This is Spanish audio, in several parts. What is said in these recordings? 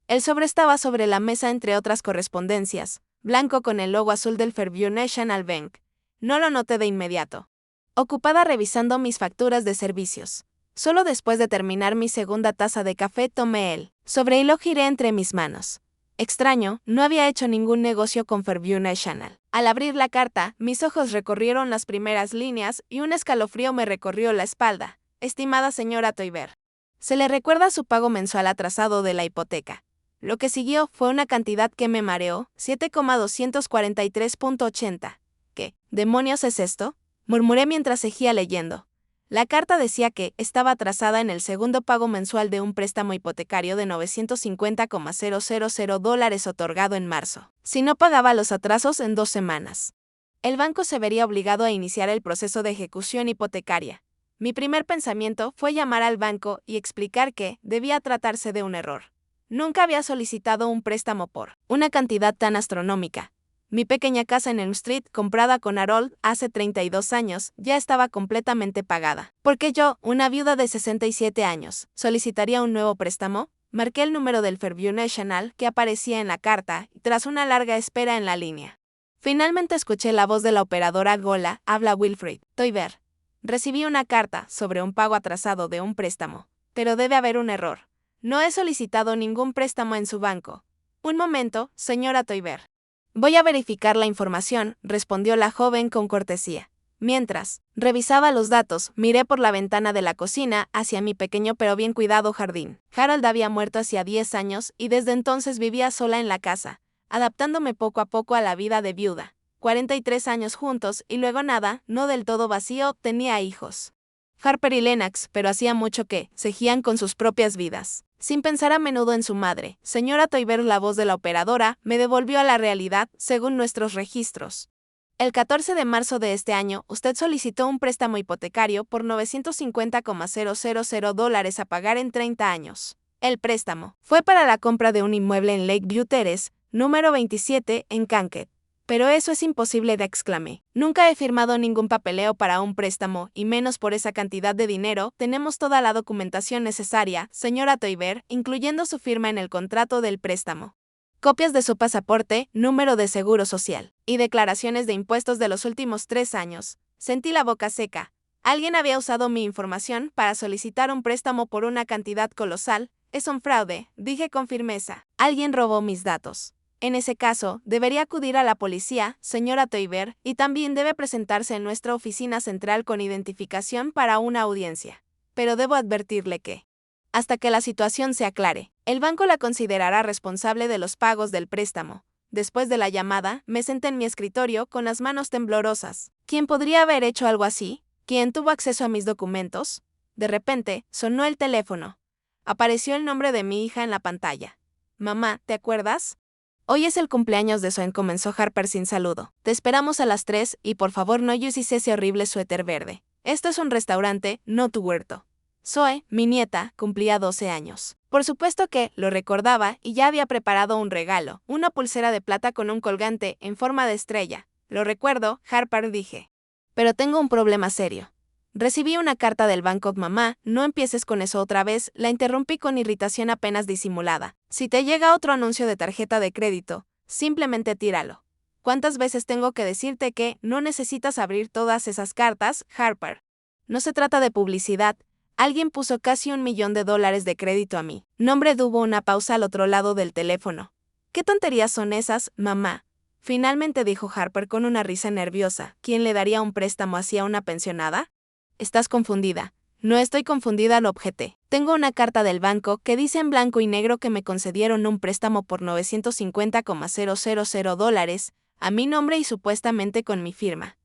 El sobre estaba sobre la mesa entre otras correspondencias, blanco con el logo azul del Fairview National Bank. No lo noté de inmediato. Ocupada revisando mis facturas de servicios. Solo después de terminar mi segunda taza de café tomé el sobre y lo giré entre mis manos. Extraño, no había hecho ningún negocio con Fairview National. Al abrir la carta, mis ojos recorrieron las primeras líneas y un escalofrío me recorrió la espalda. Estimada señora Toiber. Se le recuerda su pago mensual atrasado de la hipoteca. Lo que siguió fue una cantidad que me mareó, 7,243.80. ¿Qué demonios es esto? Murmuré mientras seguía leyendo. La carta decía que estaba atrasada en el segundo pago mensual de un préstamo hipotecario de $950,000 otorgado en marzo. Si no pagaba los atrasos en 2 semanas, el banco se vería obligado a iniciar el proceso de ejecución hipotecaria. Mi primer pensamiento fue llamar al banco y explicar que debía tratarse de un error. Nunca había solicitado un préstamo por una cantidad tan astronómica. Mi pequeña casa en Elm Street, comprada con Harold hace 32 años, ya estaba completamente pagada. ¿Por qué yo, una viuda de 67 años, solicitaría un nuevo préstamo? Marqué el número del Fairview National que aparecía en la carta, tras una larga espera en la línea. Finalmente escuché la voz de la operadora Gola, habla Wilfrid Toiber. Recibí una carta sobre un pago atrasado de un préstamo, pero debe haber un error. No he solicitado ningún préstamo en su banco. Un momento, señora Toiber. Voy a verificar la información, respondió la joven con cortesía. Mientras revisaba los datos, miré por la ventana de la cocina hacia mi pequeño pero bien cuidado jardín. Harold había muerto hacía 10 años y desde entonces vivía sola en la casa, adaptándome poco a poco a la vida de viuda. 43 años juntos y luego nada, no del todo vacío, tenía hijos. Harper y Lennox, pero hacía mucho que seguían con sus propias vidas. Sin pensar a menudo en su madre, señora Toiber, la voz de la operadora, me devolvió a la realidad, según nuestros registros. El 14 de marzo de este año, usted solicitó un préstamo hipotecario por $950,000 a pagar en 30 años. El préstamo fue para la compra de un inmueble en Lakeview Terrace, número 27, en Kankakee. Pero eso es imposible, exclamé. Nunca he firmado ningún papeleo para un préstamo, y menos por esa cantidad de dinero. Tenemos toda la documentación necesaria, señora Toiber, incluyendo su firma en el contrato del préstamo. Copias de su pasaporte, número de seguro social, y declaraciones de impuestos de los últimos 3 años. Sentí la boca seca. Alguien había usado mi información para solicitar un préstamo por una cantidad colosal. Es un fraude, dije con firmeza. Alguien robó mis datos. En ese caso, debería acudir a la policía, señora Toiber, y también debe presentarse en nuestra oficina central con identificación para una audiencia. Pero debo advertirle que, hasta que la situación se aclare, el banco la considerará responsable de los pagos del préstamo. Después de la llamada, me senté en mi escritorio con las manos temblorosas. ¿Quién podría haber hecho algo así? ¿Quién tuvo acceso a mis documentos? De repente, sonó el teléfono. Apareció el nombre de mi hija en la pantalla. Mamá, ¿te acuerdas? Hoy es el cumpleaños de Zoe, comenzó Harper sin saludo. Te esperamos a las 3 y por favor no uses ese horrible suéter verde. Esto es un restaurante, no tu huerto. Zoe, mi nieta, cumplía 12 años. Por supuesto que lo recordaba y ya había preparado un regalo, una pulsera de plata con un colgante en forma de estrella. Lo recuerdo, Harper, dije. Pero tengo un problema serio. Recibí una carta del banco. Mamá, no empieces con eso otra vez, la interrumpí con irritación apenas disimulada. Si te llega otro anuncio de tarjeta de crédito, simplemente tíralo. ¿Cuántas veces tengo que decirte que no necesitas abrir todas esas cartas, Harper? No se trata de publicidad. Alguien puso casi $1 millón de crédito a mí. Nombre. Hubo una pausa al otro lado del teléfono. ¿Qué tonterías son esas, mamá? Finalmente dijo Harper con una risa nerviosa. ¿Quién le daría un préstamo así a una pensionada? Estás confundida. No estoy confundida, lo objeté. Tengo una carta del banco que dice en blanco y negro que me concedieron un préstamo por $950,000 a mi nombre y supuestamente con mi firma.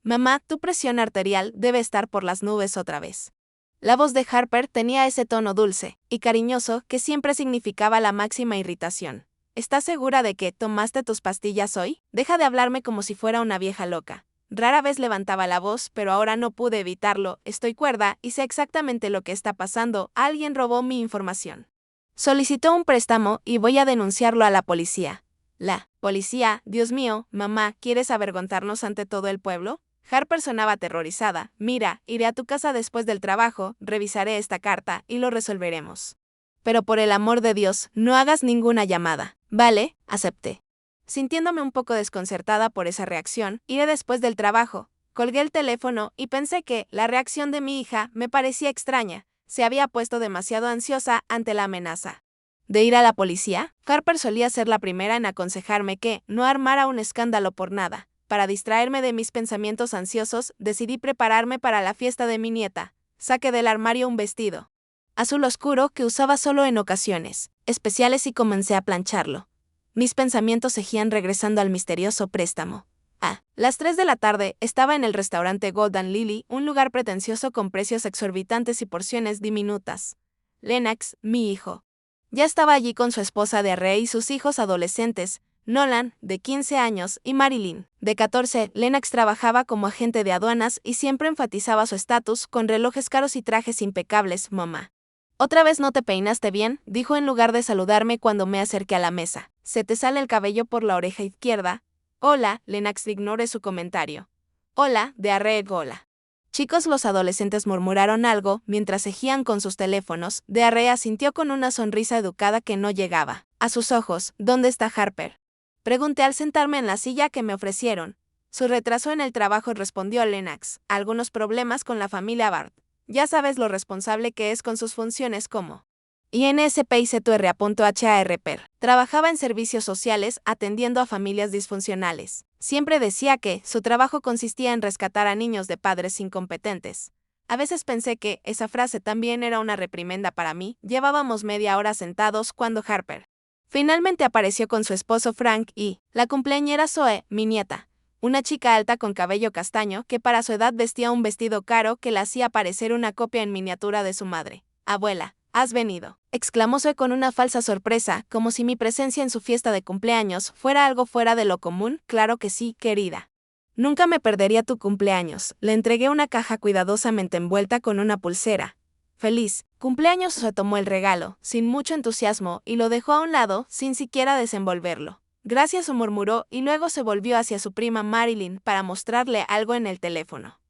Mamá, tu presión arterial debe estar por las nubes otra vez. La voz de Harper tenía ese tono dulce y cariñoso que siempre significaba la máxima irritación. ¿Estás segura de que tomaste tus pastillas hoy? Deja de hablarme como si fuera una vieja loca. Rara vez levantaba la voz, pero ahora no pude evitarlo. Estoy cuerda y sé exactamente lo que está pasando. Alguien robó mi información. Solicitó un préstamo y voy a denunciarlo a la policía. La policía, Dios mío, mamá, ¿quieres avergonzarnos ante todo el pueblo? Harper sonaba aterrorizada. Mira, iré a tu casa después del trabajo, revisaré esta carta y lo resolveremos. Pero por el amor de Dios, no hagas ninguna llamada. Vale, acepté. Sintiéndome un poco desconcertada por esa reacción, iré después del trabajo. Colgué el teléfono y pensé que la reacción de mi hija me parecía extraña. Se había puesto demasiado ansiosa ante la amenaza de ir a la policía. Harper solía ser la primera en aconsejarme que no armara un escándalo por nada. Para distraerme de mis pensamientos ansiosos, decidí prepararme para la fiesta de mi nieta. Saqué del armario un vestido azul oscuro que usaba solo en ocasiones especiales y comencé a plancharlo. Mis pensamientos seguían regresando al misterioso préstamo. A las 3 de la tarde estaba en el restaurante Golden Lily, un lugar pretencioso con precios exorbitantes y porciones diminutas. Lennox, mi hijo, ya estaba allí con su esposa de Ray y sus hijos adolescentes, Nolan, de 15 años, y Marilyn, de 14. Lennox trabajaba como agente de aduanas y siempre enfatizaba su estatus con relojes caros y trajes impecables. Mamá, otra vez no te peinaste bien, dijo en lugar de saludarme cuando me acerqué a la mesa. Se te sale el cabello por la oreja izquierda. Hola, Lennox ignoré su comentario. Hola, de Arre hola. Chicos, los adolescentes murmuraron algo mientras seguían con sus teléfonos. De Arre asintió con una sonrisa educada que no llegaba a sus ojos. ¿Dónde está Harper?, pregunté al sentarme en la silla que me ofrecieron. Su retraso en el trabajo, respondió Lennox. Algunos problemas con la familia Bart. Ya sabes lo responsable que es con sus funciones como INSPICTR.HARPER. Trabajaba en servicios sociales atendiendo a familias disfuncionales. Siempre decía que su trabajo consistía en rescatar a niños de padres incompetentes. A veces pensé que esa frase también era una reprimenda para mí. Llevábamos media hora sentados cuando Harper finalmente apareció con su esposo Frank y la cumpleañera Zoe, mi nieta, una chica alta con cabello castaño que para su edad vestía un vestido caro que la hacía parecer una copia en miniatura de su madre. Abuela, ¿has venido?, exclamó Zoe con una falsa sorpresa, como si mi presencia en su fiesta de cumpleaños fuera algo fuera de lo común. Claro que sí, querida. Nunca me perdería tu cumpleaños. Le entregué una caja cuidadosamente envuelta con una pulsera. Feliz cumpleaños. Se tomó el regalo, sin mucho entusiasmo, y lo dejó a un lado, sin siquiera desenvolverlo. Gracias, murmuró, y luego se volvió hacia su prima Marilyn para mostrarle algo en el teléfono.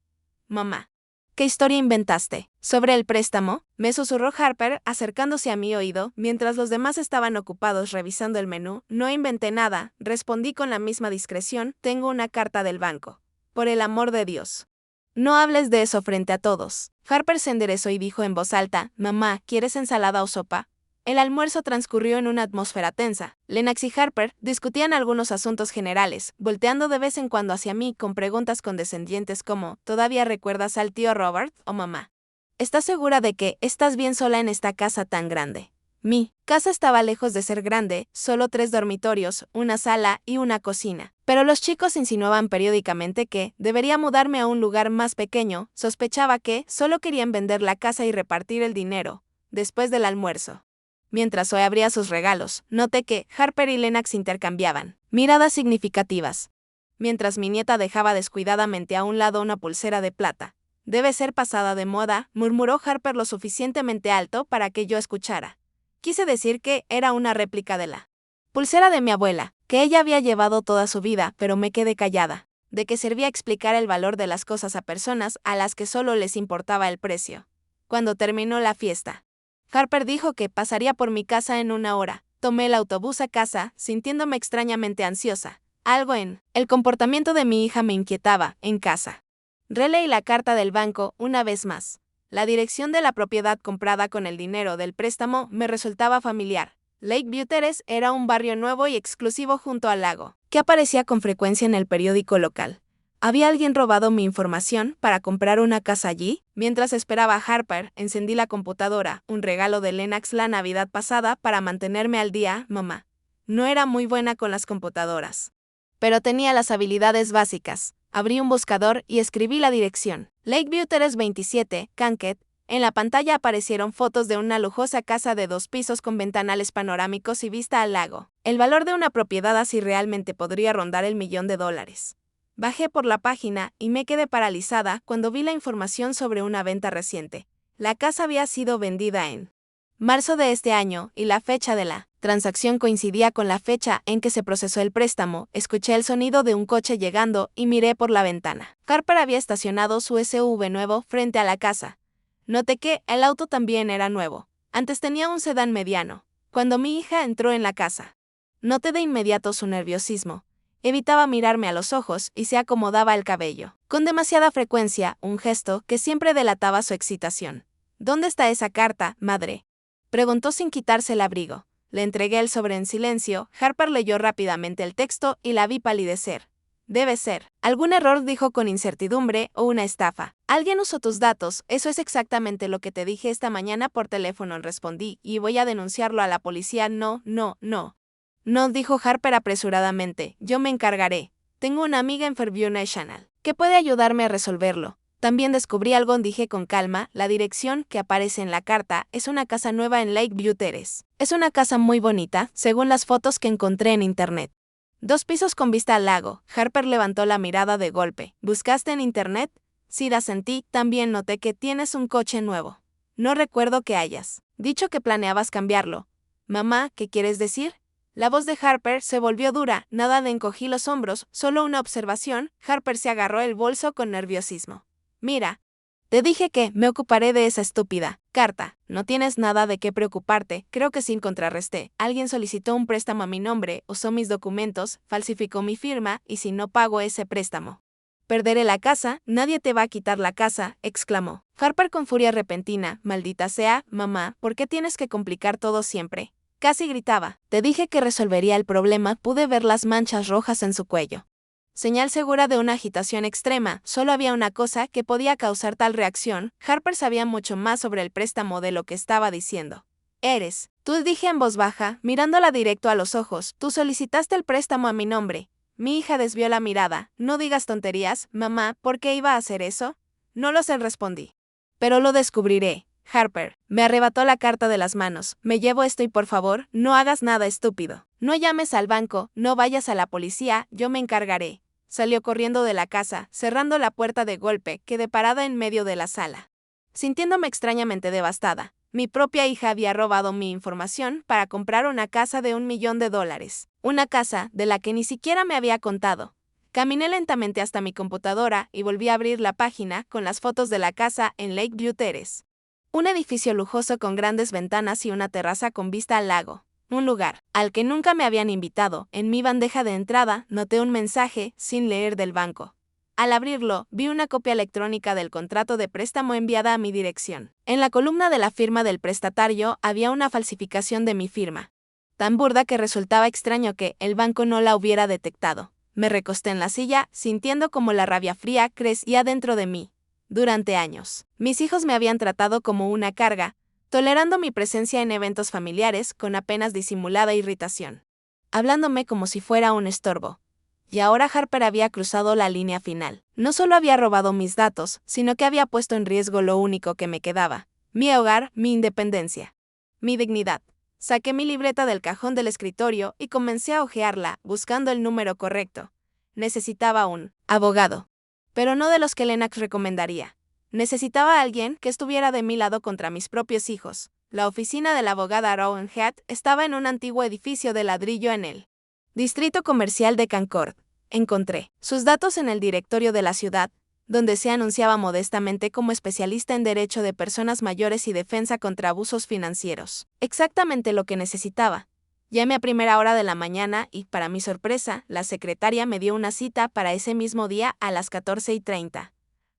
Mamá, ¿qué historia inventaste? ¿Sobre el préstamo?, me susurró Harper, acercándose a mi oído, mientras los demás estaban ocupados revisando el menú. No inventé nada, respondí con la misma discreción. Tengo una carta del banco. Por el amor de Dios, no hables de eso frente a todos. Harper se enderezó y dijo en voz alta, Mamá, ¿quieres ensalada o sopa? El almuerzo transcurrió en una atmósfera tensa. Lennox y Harper discutían algunos asuntos generales, volteando de vez en cuando hacia mí con preguntas condescendientes como, ¿todavía recuerdas al tío Robert? O mamá, ¿estás segura de que estás bien sola en esta casa tan grande? Mi casa estaba lejos de ser grande, solo 3 dormitorios, una sala y una cocina. Pero los chicos insinuaban periódicamente que debería mudarme a un lugar más pequeño. Sospechaba que solo querían vender la casa y repartir el dinero después del almuerzo. Mientras Zoe abría sus regalos, noté que Harper y Lennox intercambiaban miradas significativas, mientras mi nieta dejaba descuidadamente a un lado una pulsera de plata. Debe ser pasada de moda, murmuró Harper lo suficientemente alto para que yo escuchara. Quise decir que era una réplica de la pulsera de mi abuela, que ella había llevado toda su vida, pero me quedé callada. ¿De qué servía explicar el valor de las cosas a personas a las que solo les importaba el precio? Cuando terminó la fiesta, Harper dijo que pasaría por mi casa en 1 hora. Tomé el autobús a casa, sintiéndome extrañamente ansiosa. Algo en el comportamiento de mi hija me inquietaba. En casa releí la carta del banco una vez más. La dirección de la propiedad comprada con el dinero del préstamo me resultaba familiar. Lakeview Terrace era un barrio nuevo y exclusivo junto al lago, que aparecía con frecuencia en el periódico local. ¿Había alguien robado mi información para comprar una casa allí? Mientras esperaba a Harper, encendí la computadora, un regalo de Lennox la Navidad pasada para mantenerme al día. Mamá no era muy buena con las computadoras, pero tenía las habilidades básicas. Abrí un buscador y escribí la dirección. Lakeview Terrace 27, Kankakee. En la pantalla aparecieron fotos de una lujosa casa de 2 pisos con ventanales panorámicos y vista al lago. El valor de una propiedad así realmente podría rondar el $1.000.000. Bajé por la página y me quedé paralizada cuando vi la información sobre una venta reciente. La casa había sido vendida en marzo de este año y la fecha de la transacción coincidía con la fecha en que se procesó el préstamo. Escuché el sonido de un coche llegando y miré por la ventana. Harper había estacionado su SUV nuevo frente a la casa. Noté que el auto también era nuevo. Antes tenía un sedán mediano, cuando mi hija entró en la casa. Noté de inmediato su nerviosismo. Evitaba mirarme a los ojos y se acomodaba el cabello, con demasiada frecuencia, un gesto que siempre delataba su excitación. ¿Dónde está esa carta, madre?, preguntó sin quitarse el abrigo. Le entregué el sobre en silencio. Harper leyó rápidamente el texto y la vi palidecer. Debe ser algún error, dijo con incertidumbre, o una estafa. Alguien usó tus datos, eso es exactamente lo que te dije esta mañana por teléfono, respondí, y voy a denunciarlo a la policía. No, dijo Harper apresuradamente, yo me encargaré. Tengo una amiga en Fairview National que puede ayudarme a resolverlo. También descubrí algo, dije con calma. La dirección que aparece en la carta es una casa nueva en Lakeview Terrace. Es una casa muy bonita, según las fotos que encontré en internet. 2 pisos con vista al lago. Harper levantó la mirada de golpe. ¿Buscaste en internet? Sí, asentí. También noté que tienes un coche nuevo. No recuerdo que hayas dicho que planeabas cambiarlo. Mamá, ¿qué quieres decir? La voz de Harper se volvió dura. Nada de encogí los hombros, solo una observación. Harper se agarró el bolso con nerviosismo. Mira, te dije que me ocuparé de esa estúpida carta. No tienes nada de qué preocuparte, creo que sí, contrarresté. Alguien solicitó un préstamo a mi nombre, usó mis documentos, falsificó mi firma, y si no pago ese préstamo, perderé la casa. Nadie te va a quitar la casa, exclamó Harper con furia repentina. Maldita sea, mamá, ¿por qué tienes que complicar todo siempre? Casi gritaba. Te dije que resolvería el problema. Pude ver las manchas rojas en su cuello. Señal segura de una agitación extrema. Solo había una cosa que podía causar tal reacción. Harper sabía mucho más sobre el préstamo de lo que estaba diciendo. Tú, dije en voz baja, mirándola directo a los ojos. Tú solicitaste el préstamo a mi nombre. Mi hija desvió la mirada. No digas tonterías, mamá, ¿por qué iba a hacer eso? No lo sé, respondí. Pero lo descubriré. Harper me arrebató la carta de las manos. Me llevo esto y por favor, no hagas nada estúpido. No llames al banco, no vayas a la policía, yo me encargaré. Salió corriendo de la casa, cerrando la puerta de golpe. Quedé parada en medio de la sala, sintiéndome extrañamente devastada. Mi propia hija había robado mi información para comprar una casa de $1 millón. Una casa de la que ni siquiera me había contado. Caminé lentamente hasta mi computadora y volví a abrir la página con las fotos de la casa en Lakeview Terrace. Un edificio lujoso con grandes ventanas y una terraza con vista al lago. Un lugar al que nunca me habían invitado. En mi bandeja de entrada noté un mensaje sin leer del banco. Al abrirlo, vi una copia electrónica del contrato de préstamo enviada a mi dirección. En la columna de la firma del prestatario había una falsificación de mi firma, tan burda que resultaba extraño que el banco no la hubiera detectado. Me recosté en la silla, sintiendo como la rabia fría crecía dentro de mí. Durante años, mis hijos me habían tratado como una carga, tolerando mi presencia en eventos familiares con apenas disimulada irritación, hablándome como si fuera un estorbo. Y ahora Harper había cruzado la línea final. No solo había robado mis datos, sino que había puesto en riesgo lo único que me quedaba: mi hogar, mi independencia, mi dignidad. Saqué mi libreta del cajón del escritorio y comencé a hojearla, buscando el número correcto. Necesitaba un abogado, pero no de los que Lennox recomendaría. Necesitaba a alguien que estuviera de mi lado contra mis propios hijos. La oficina de la abogada Rowan Head estaba en un antiguo edificio de ladrillo en el distrito comercial de Concord. Encontré sus datos en el directorio de la ciudad, donde se anunciaba modestamente como especialista en derecho de personas mayores y defensa contra abusos financieros. Exactamente lo que necesitaba. Llamé a primera hora de la mañana y, para mi sorpresa, la secretaria me dio una cita para ese mismo día a las 14:30.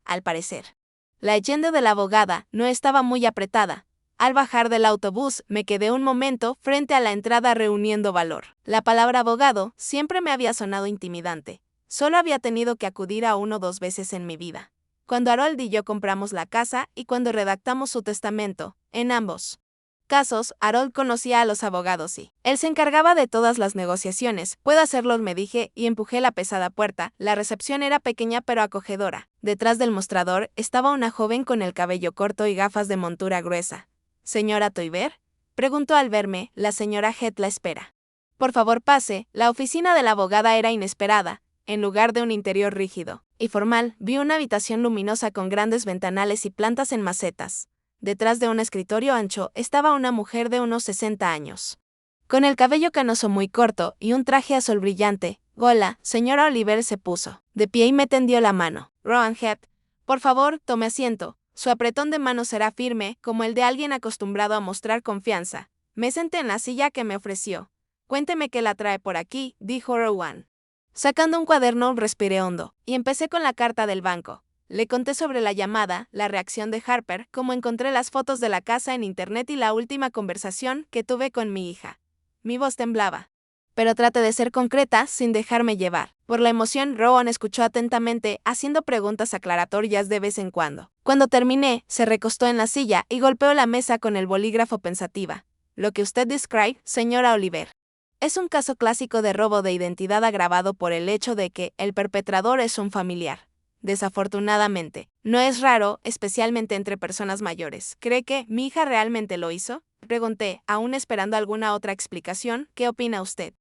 Al parecer, la agenda de la abogada no estaba muy apretada. Al bajar del autobús, me quedé un momento frente a la entrada reuniendo valor. La palabra abogado siempre me había sonado intimidante. Solo había tenido que acudir a 1 o 2 veces en mi vida. Cuando Harold y yo compramos la casa y cuando redactamos su testamento. En ambos casos, Harold conocía a los abogados y él se encargaba de todas las negociaciones. Puedo hacerlo, me dije, y empujé la pesada puerta. La recepción era pequeña pero acogedora. Detrás del mostrador estaba una joven con el cabello corto y gafas de montura gruesa. ¿Señora Toiver?, preguntó al verme. La señora Head la espera. Por favor, pase. La oficina de la abogada era inesperada. En lugar de un interior rígido y formal, vi una habitación luminosa con grandes ventanales y plantas en macetas. Detrás de un escritorio ancho estaba una mujer de unos 60 años, con el cabello canoso muy corto y un traje azul brillante. Hola, señora Oliver, se puso de pie y me tendió la mano. Rowan Head, por favor, tome asiento. Su apretón de manos era firme, como el de alguien acostumbrado a mostrar confianza. Me senté en la silla que me ofreció. Cuénteme qué la trae por aquí, dijo Rowan. Sacando un cuaderno, respiré hondo, y empecé con la carta del banco. Le conté sobre la llamada, la reacción de Harper, cómo encontré las fotos de la casa en internet y la última conversación que tuve con mi hija. Mi voz temblaba. Pero traté de ser concreta sin dejarme llevar. Por la emoción, Rowan escuchó atentamente, haciendo preguntas aclaratorias de vez en cuando. Cuando terminé, se recostó en la silla y golpeó la mesa con el bolígrafo pensativa. Lo que usted describe, señora Oliver, es un caso clásico de robo de identidad agravado por el hecho de que el perpetrador es un familiar. Desafortunadamente, no es raro, especialmente entre personas mayores. ¿Cree que mi hija realmente lo hizo? Pregunté, aún esperando alguna otra explicación. ¿Qué opina usted?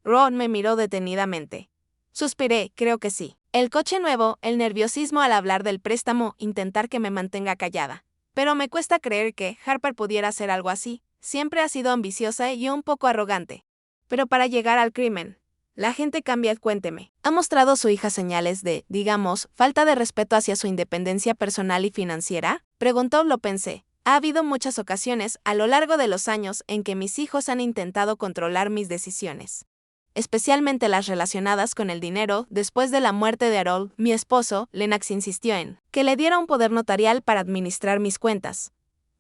Ron me miró detenidamente. Suspiré, creo que sí. El coche nuevo, el nerviosismo al hablar del préstamo, intentar que me mantenga callada. Pero me cuesta creer que Harper pudiera hacer algo así. Siempre ha sido ambiciosa y un poco arrogante. Pero para llegar al crimen, la gente cambia, cuénteme. ¿Ha mostrado su hija señales de, digamos, falta de respeto hacia su independencia personal y financiera? Preguntó, lo pensé. Ha habido muchas ocasiones a lo largo de los años en que mis hijos han intentado controlar mis decisiones, especialmente las relacionadas con el dinero. Después de la muerte de Harold, mi esposo, Lennox insistió en que le diera un poder notarial para administrar mis cuentas.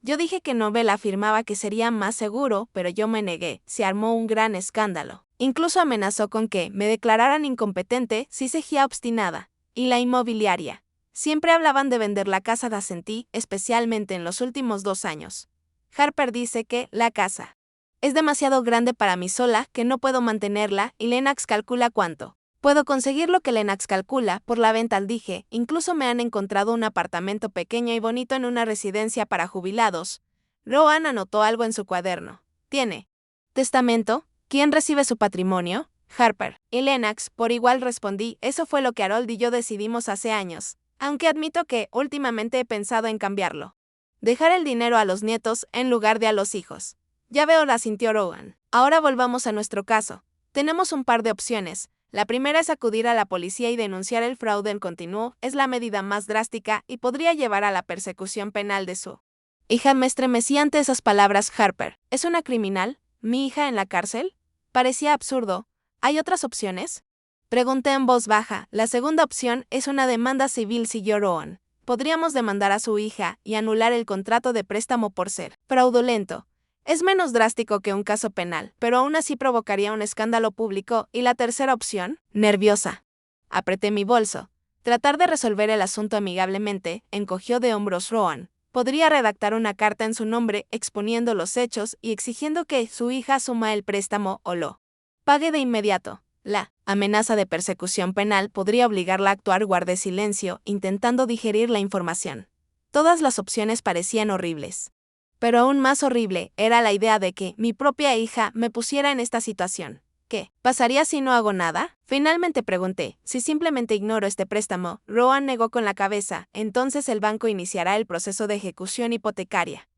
Yo dije que Nobel afirmaba que sería más seguro, pero yo me negué. Se armó un gran escándalo. Incluso amenazó con que me declararan incompetente si seguía obstinada. Y la inmobiliaria. Siempre hablaban de vender la casa de Ascenti, especialmente en los últimos 2 años. Harper dice que la casa es demasiado grande para mí sola, que no puedo mantenerla, y Lennox calcula cuánto puedo conseguir. Lo que Lennox calcula por la venta, dije. Incluso me han encontrado un apartamento pequeño y bonito en una residencia para jubilados. Rowan anotó algo en su cuaderno. ¿Tiene testamento? ¿Quién recibe su patrimonio? Harper y Lennox. Por igual respondí. Eso fue lo que Harold y yo decidimos hace años, aunque admito que últimamente he pensado en cambiarlo. Dejar el dinero a los nietos en lugar de a los hijos. Ya veo, la sintió Rowan. Ahora volvamos a nuestro caso. Tenemos un par de opciones. La primera es acudir a la policía y denunciar el fraude. Continuó, es la medida más drástica y podría llevar a la persecución penal de su hija. Me estremecí ante esas palabras. Harper, ¿es una criminal? ¿Mi hija en la cárcel? Parecía absurdo. ¿Hay otras opciones? Pregunté en voz baja. La segunda opción es una demanda civil, siguió Rowan. Podríamos demandar a su hija y anular el contrato de préstamo por ser fraudulento. Es menos drástico que un caso penal, pero aún así provocaría un escándalo público. ¿Y la tercera opción? Nerviosa. Apreté mi bolso. Tratar de resolver el asunto amigablemente, encogió de hombros Rowan. Podría redactar una carta en su nombre exponiendo los hechos y exigiendo que su hija asuma el préstamo o lo pague de inmediato. La amenaza de persecución penal podría obligarla a actuar. Guardé silencio, intentando digerir la información. Todas las opciones parecían horribles. Pero aún más horrible era la idea de que mi propia hija me pusiera en esta situación. ¿Qué pasaría si no hago nada? Finalmente pregunté, si simplemente ignoro este préstamo. Rowan negó con la cabeza. Entonces el banco iniciará el proceso de ejecución hipotecaria.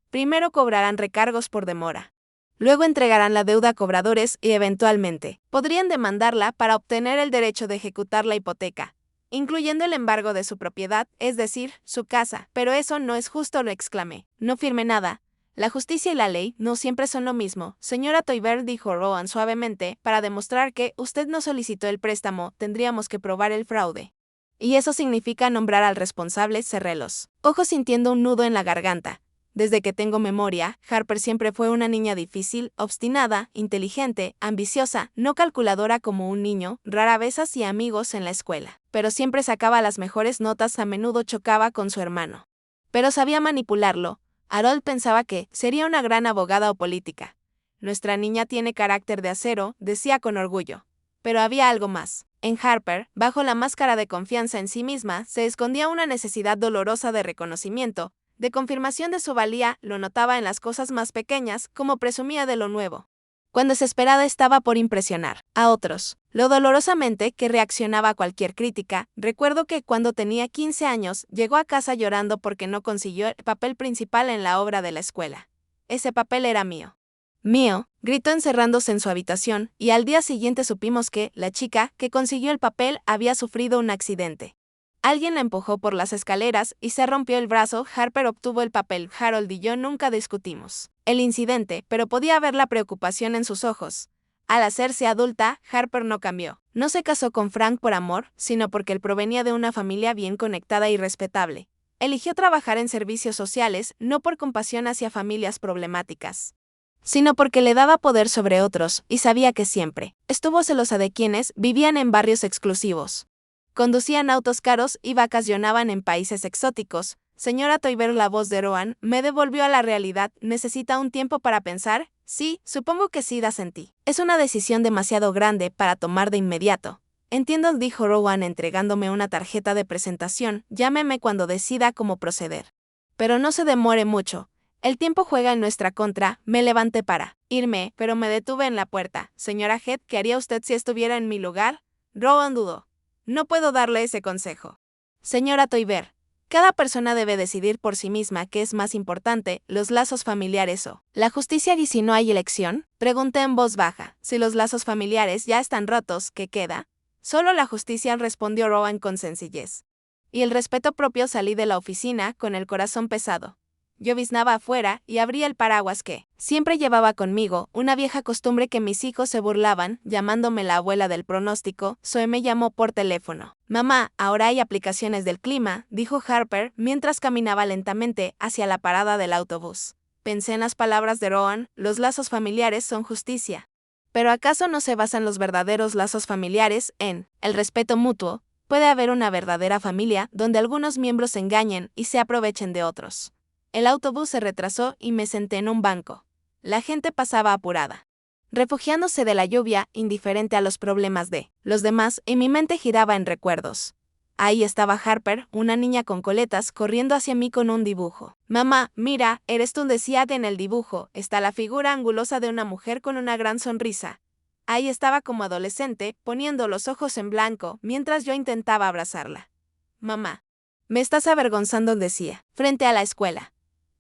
Primero cobrarán recargos por demora. Luego entregarán la deuda a cobradores y eventualmente podrían demandarla para obtener el derecho de ejecutar la hipoteca, incluyendo el embargo de su propiedad, es decir, su casa. Pero eso no es justo, lo exclamé. No firme nada. La justicia y la ley no siempre son lo mismo, señora Toiber, dijo Rowan suavemente. Para demostrar que usted no solicitó el préstamo, tendríamos que probar el fraude. Y eso significa nombrar al responsable. Cerré los ojos sintiendo un nudo en la garganta. Desde que tengo memoria, Harper siempre fue una niña difícil, obstinada, inteligente, ambiciosa, no calculadora como un niño. Rara vez hacía amigos en la escuela, pero siempre sacaba las mejores notas. A menudo chocaba con su hermano, pero sabía manipularlo. Harold pensaba que sería una gran abogada o política. Nuestra niña tiene carácter de acero, decía con orgullo. Pero había algo más. En Harper, bajo la máscara de confianza en sí misma, se escondía una necesidad dolorosa de reconocimiento, de confirmación de su valía. Lo notaba en las cosas más pequeñas, como presumía de lo nuevo, cuando desesperada estaba por impresionar a otros, lo dolorosamente que reaccionaba a cualquier crítica. Recuerdo que cuando tenía 15 años, llegó a casa llorando porque no consiguió el papel principal en la obra de la escuela. Ese papel era mío. Mío, gritó encerrándose en su habitación, y al día siguiente supimos que la chica que consiguió el papel había sufrido un accidente. Alguien la empujó por las escaleras y se rompió el brazo. Harper obtuvo el papel. Harold y yo nunca discutimos el incidente, pero podía ver la preocupación en sus ojos. Al hacerse adulta, Harper no cambió. No se casó con Frank por amor, sino porque él provenía de una familia bien conectada y respetable. Eligió trabajar en servicios sociales, no por compasión hacia familias problemáticas, sino porque le daba poder sobre otros, y sabía que siempre estuvo celosa de quienes vivían en barrios exclusivos. Conducían autos caros y vacacionaban en países exóticos. Señora Toiber, la voz de Rowan me devolvió a la realidad. ¿Necesita un tiempo para pensar? Sí, supongo que sí, sentí. Es una decisión demasiado grande para tomar de inmediato. Entiendo, dijo Rowan entregándome una tarjeta de presentación. Llámeme cuando decida cómo proceder. Pero no se demore mucho. El tiempo juega en nuestra contra. Me levanté para irme, pero me detuve en la puerta. Señora Head, ¿qué haría usted si estuviera en mi lugar? Rowan dudó. No puedo darle ese consejo. Señora Toiber, cada persona debe decidir por sí misma qué es más importante, los lazos familiares o la justicia. ¿Y si no hay elección? Pregunté en voz baja. Si los lazos familiares ya están rotos, ¿qué queda? Solo la justicia, respondió Rowan con sencillez. Y el respeto propio. Salí de la oficina con el corazón pesado. Lloviznaba afuera y abrí el paraguas que siempre llevaba conmigo, una vieja costumbre que mis hijos se burlaban, llamándome la abuela del pronóstico. Zoe me llamó por teléfono. Mamá, ahora hay aplicaciones del clima, dijo Harper mientras caminaba lentamente hacia la parada del autobús. Pensé en las palabras de Rowan, los lazos familiares son justicia. Pero ¿acaso no se basan los verdaderos lazos familiares en el respeto mutuo? Puede haber una verdadera familia donde algunos miembros se engañen y se aprovechen de otros. El autobús se retrasó y me senté en un banco. La gente pasaba apurada, refugiándose de la lluvia, indiferente a los problemas de los demás, y mi mente giraba en recuerdos. Ahí estaba Harper, una niña con coletas, corriendo hacia mí con un dibujo. Mamá, mira, eres tú, decía en el dibujo. Está la figura angulosa de una mujer con una gran sonrisa. Ahí estaba como adolescente, poniendo los ojos en blanco, mientras yo intentaba abrazarla. Mamá, me estás avergonzando, decía, frente a la escuela.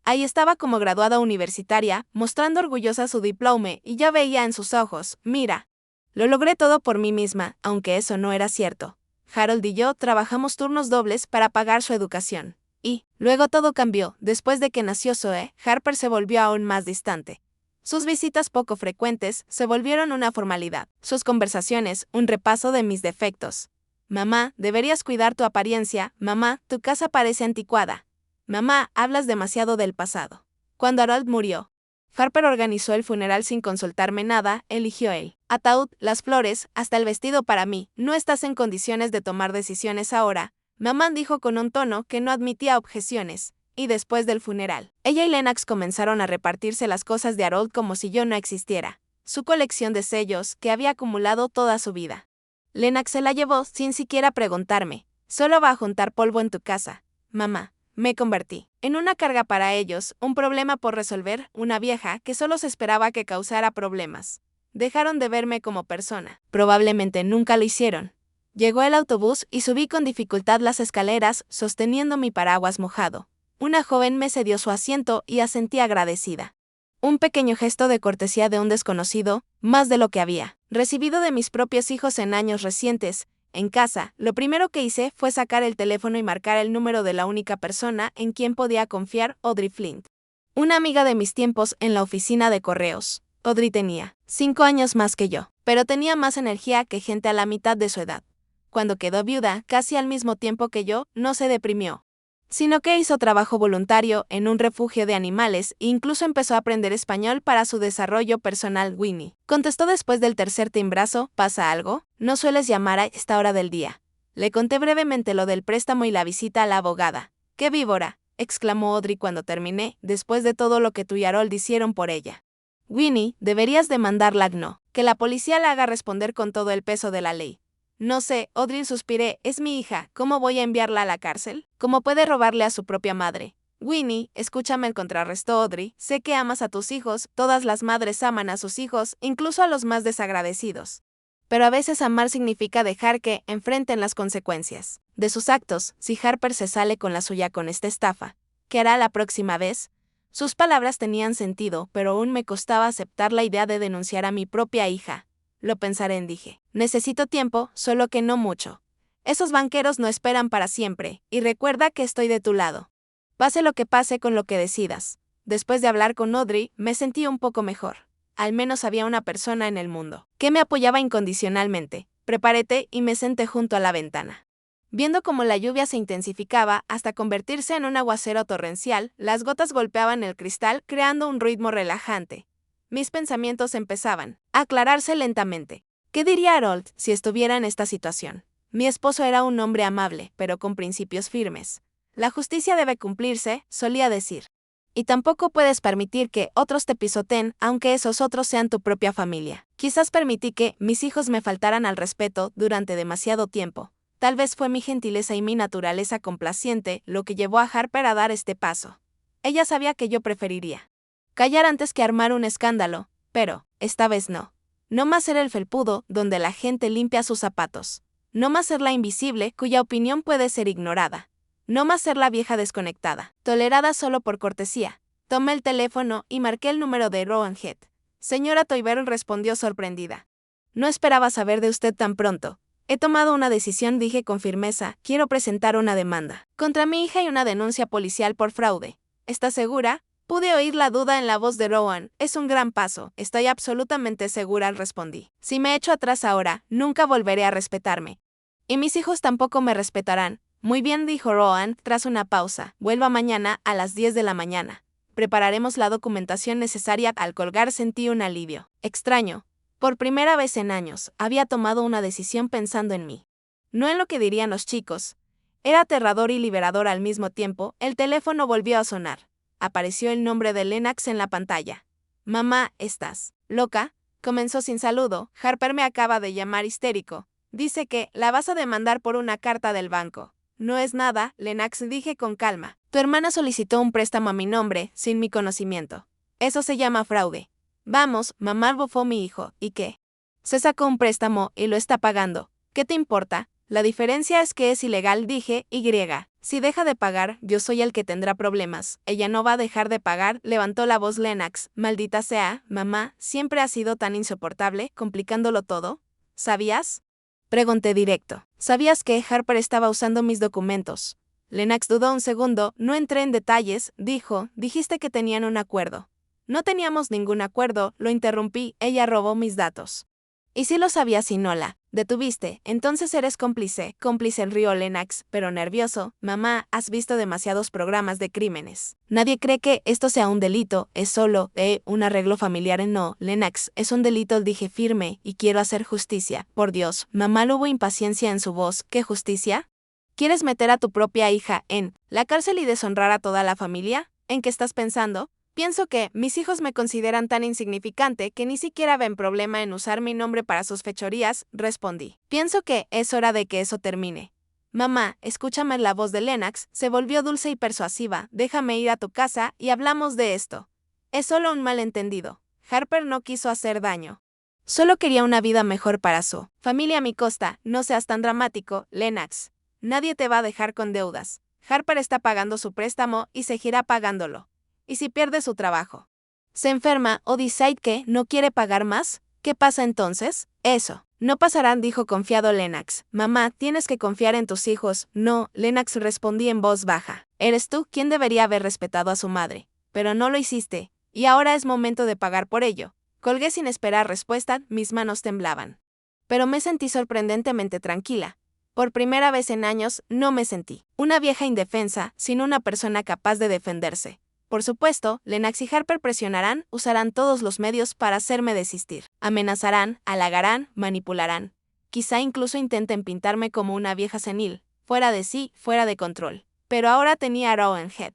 Ahí estaba como graduada universitaria, mostrando orgullosa su diploma, y yo veía en sus ojos, mira. Lo logré todo por mí misma, aunque eso no era cierto. Harold y yo trabajamos turnos dobles para pagar su educación. Y, luego todo cambió. Después de que nació Zoe, Harper se volvió aún más distante. Sus visitas poco frecuentes se volvieron una formalidad. Sus conversaciones, un repaso de mis defectos. Mamá, deberías cuidar tu apariencia. Mamá, tu casa parece anticuada. Mamá, hablas demasiado del pasado. Cuando Harold murió, Harper organizó el funeral sin consultarme nada. Eligió el ataúd, las flores, hasta el vestido para mí. No estás en condiciones de tomar decisiones ahora, mamá dijo con un tono que no admitía objeciones. Y después del funeral, ella y Lennox comenzaron a repartirse las cosas de Harold como si yo no existiera. Su colección de sellos, que había acumulado toda su vida. Lennox se la llevó sin siquiera preguntarme. Solo va a juntar polvo en tu casa, mamá. Me convertí en una carga para ellos, un problema por resolver, una vieja que solo se esperaba que causara problemas. Dejaron de verme como persona. Probablemente nunca lo hicieron. Llegó el autobús y subí con dificultad las escaleras, sosteniendo mi paraguas mojado. Una joven me cedió su asiento y asentí agradecida. Un pequeño gesto de cortesía de un desconocido, más de lo que había recibido de mis propios hijos en años recientes. En casa, lo primero que hice fue sacar el teléfono y marcar el número de la única persona en quien podía confiar, Audrey Flint. Una amiga de mis tiempos en la oficina de correos. Audrey tenía 5 años más que yo, pero tenía más energía que gente a la mitad de su edad. Cuando quedó viuda, casi al mismo tiempo que yo, no se deprimió, sino que hizo trabajo voluntario en un refugio de animales e incluso empezó a aprender español para su desarrollo personal. Winnie contestó después del tercer timbrazo. ¿Pasa algo? No sueles llamar a esta hora del día. Le conté brevemente lo del préstamo y la visita a la abogada. ¡Qué víbora!, exclamó Audrey cuando terminé, después de todo lo que tú y Harold hicieron por ella. Winnie, deberías demandarla. No, que la policía la haga responder con todo el peso de la ley. No sé, Audrey, suspiré, es mi hija, ¿cómo voy a enviarla a la cárcel? ¿Cómo puede robarle a su propia madre? Winnie, escúchame, contrarrestó Audrey, sé que amas a tus hijos, todas las madres aman a sus hijos, incluso a los más desagradecidos. Pero a veces amar significa dejar que enfrenten las consecuencias de sus actos. Si Harper se sale con la suya con esta estafa, ¿qué hará la próxima vez? Sus palabras tenían sentido, pero aún me costaba aceptar la idea de denunciar a mi propia hija. Lo pensaré, dije. Necesito tiempo, solo que no mucho. Esos banqueros no esperan para siempre, y recuerda que estoy de tu lado. Pase lo que pase con lo que decidas. Después de hablar con Audrey, me sentí un poco mejor. Al menos había una persona en el mundo que me apoyaba incondicionalmente. Preparé té y me senté junto a la ventana. Viendo cómo la lluvia se intensificaba hasta convertirse en un aguacero torrencial, las gotas golpeaban el cristal creando un ritmo relajante. Mis pensamientos empezaban a aclararse lentamente. ¿Qué diría Harold si estuviera en esta situación? Mi esposo era un hombre amable, pero con principios firmes. La justicia debe cumplirse, solía decir. Y tampoco puedes permitir que otros te pisoteen, aunque esos otros sean tu propia familia. Quizás permití que mis hijos me faltaran al respeto durante demasiado tiempo. Tal vez fue mi gentileza y mi naturaleza complaciente lo que llevó a Harper a dar este paso. Ella sabía que yo preferiría callar antes que armar un escándalo, pero, esta vez no. No más ser el felpudo donde la gente limpia sus zapatos. No más ser la invisible cuya opinión puede ser ignorada. No más ser la vieja desconectada, tolerada solo por cortesía. Tomé el teléfono y marqué el número de Rowan Head. Señora Toiber respondió sorprendida. No esperaba saber de usted tan pronto. He tomado una decisión, dije con firmeza, quiero presentar una demanda contra mi hija y una denuncia policial por fraude. ¿Está segura? Pude oír la duda en la voz de Rowan. Es un gran paso, estoy absolutamente segura, respondí. Si me echo atrás ahora, nunca volveré a respetarme. Y mis hijos tampoco me respetarán. Muy bien, dijo Rowan, tras una pausa. Vuelva mañana a las 10 de la mañana. Prepararemos la documentación necesaria. Al colgar sentí un alivio extraño. Por primera vez en años, había tomado una decisión pensando en mí. No en lo que dirían los chicos. Era aterrador y liberador al mismo tiempo. El teléfono volvió a sonar. Apareció el nombre de Lennox en la pantalla. Mamá, ¿estás loca? Comenzó sin saludo. Harper me acaba de llamar histérico. Dice que la vas a demandar por una carta del banco. No es nada, Lennox, dije con calma. Tu hermana solicitó un préstamo a mi nombre, sin mi conocimiento. Eso se llama fraude. Vamos, mamá, bufó mi hijo. ¿Y qué? Se sacó un préstamo y lo está pagando. ¿Qué te importa? La diferencia es que es ilegal, dije, y griega. Si deja de pagar, yo soy el que tendrá problemas. Ella no va a dejar de pagar, levantó la voz Lennox. Maldita sea, mamá, siempre ha sido tan insoportable, complicándolo todo. ¿Sabías? Pregunté directo. ¿Sabías que Harper estaba usando mis documentos? Lennox dudó un segundo, no entré en detalles, dijo, dijiste que tenían un acuerdo. No teníamos ningún acuerdo, lo interrumpí, ella robó mis datos. ¿Y si lo sabías y no la detuviste? Entonces eres cómplice. Cómplice, rió Lennox, pero nervioso. Mamá, has visto demasiados programas de crímenes. Nadie cree que esto sea un delito, es solo, un arreglo familiar. No, Lennox, es un delito, dije firme, y quiero hacer justicia. Por Dios, mamá, hubo impaciencia en su voz. ¿Qué justicia? ¿Quieres meter a tu propia hija en la cárcel y deshonrar a toda la familia? ¿En qué estás pensando? Pienso que mis hijos me consideran tan insignificante que ni siquiera ven problema en usar mi nombre para sus fechorías, respondí. Pienso que es hora de que eso termine. Mamá, escúchame, la voz de Lennox se volvió dulce y persuasiva. Déjame ir a tu casa y hablamos de esto. Es solo un malentendido. Harper no quiso hacer daño. Solo quería una vida mejor para su familia a mi costa. No seas tan dramático, Lennox. Nadie te va a dejar con deudas. Harper está pagando su préstamo y seguirá pagándolo. ¿Y si pierde su trabajo? ¿Se enferma o decide que no quiere pagar más? ¿Qué pasa entonces? Eso no pasará, dijo confiado Lennox. Mamá, tienes que confiar en tus hijos. No, Lennox, respondí en voz baja. Eres tú quien debería haber respetado a su madre. Pero no lo hiciste, y ahora es momento de pagar por ello. Colgué sin esperar respuesta, mis manos temblaban. Pero me sentí sorprendentemente tranquila. Por primera vez en años, no me sentí una vieja indefensa, sino una persona capaz de defenderse. Por supuesto, Lennox y Harper presionarán, usarán todos los medios para hacerme desistir. Amenazarán, halagarán, manipularán. Quizá incluso intenten pintarme como una vieja senil, fuera de sí, fuera de control. Pero ahora tenía a Rowan Head,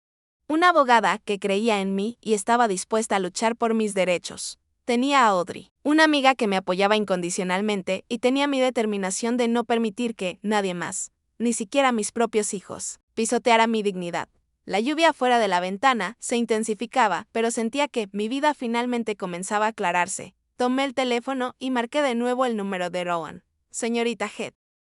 una abogada que creía en mí y estaba dispuesta a luchar por mis derechos. Tenía a Audrey, una amiga que me apoyaba incondicionalmente, y tenía mi determinación de no permitir que nadie más, ni siquiera mis propios hijos, pisoteara mi dignidad. La lluvia fuera de la ventana se intensificaba, pero sentía que mi vida finalmente comenzaba a aclararse. Tomé el teléfono y marqué de nuevo el número de Rowan. Señorita Head.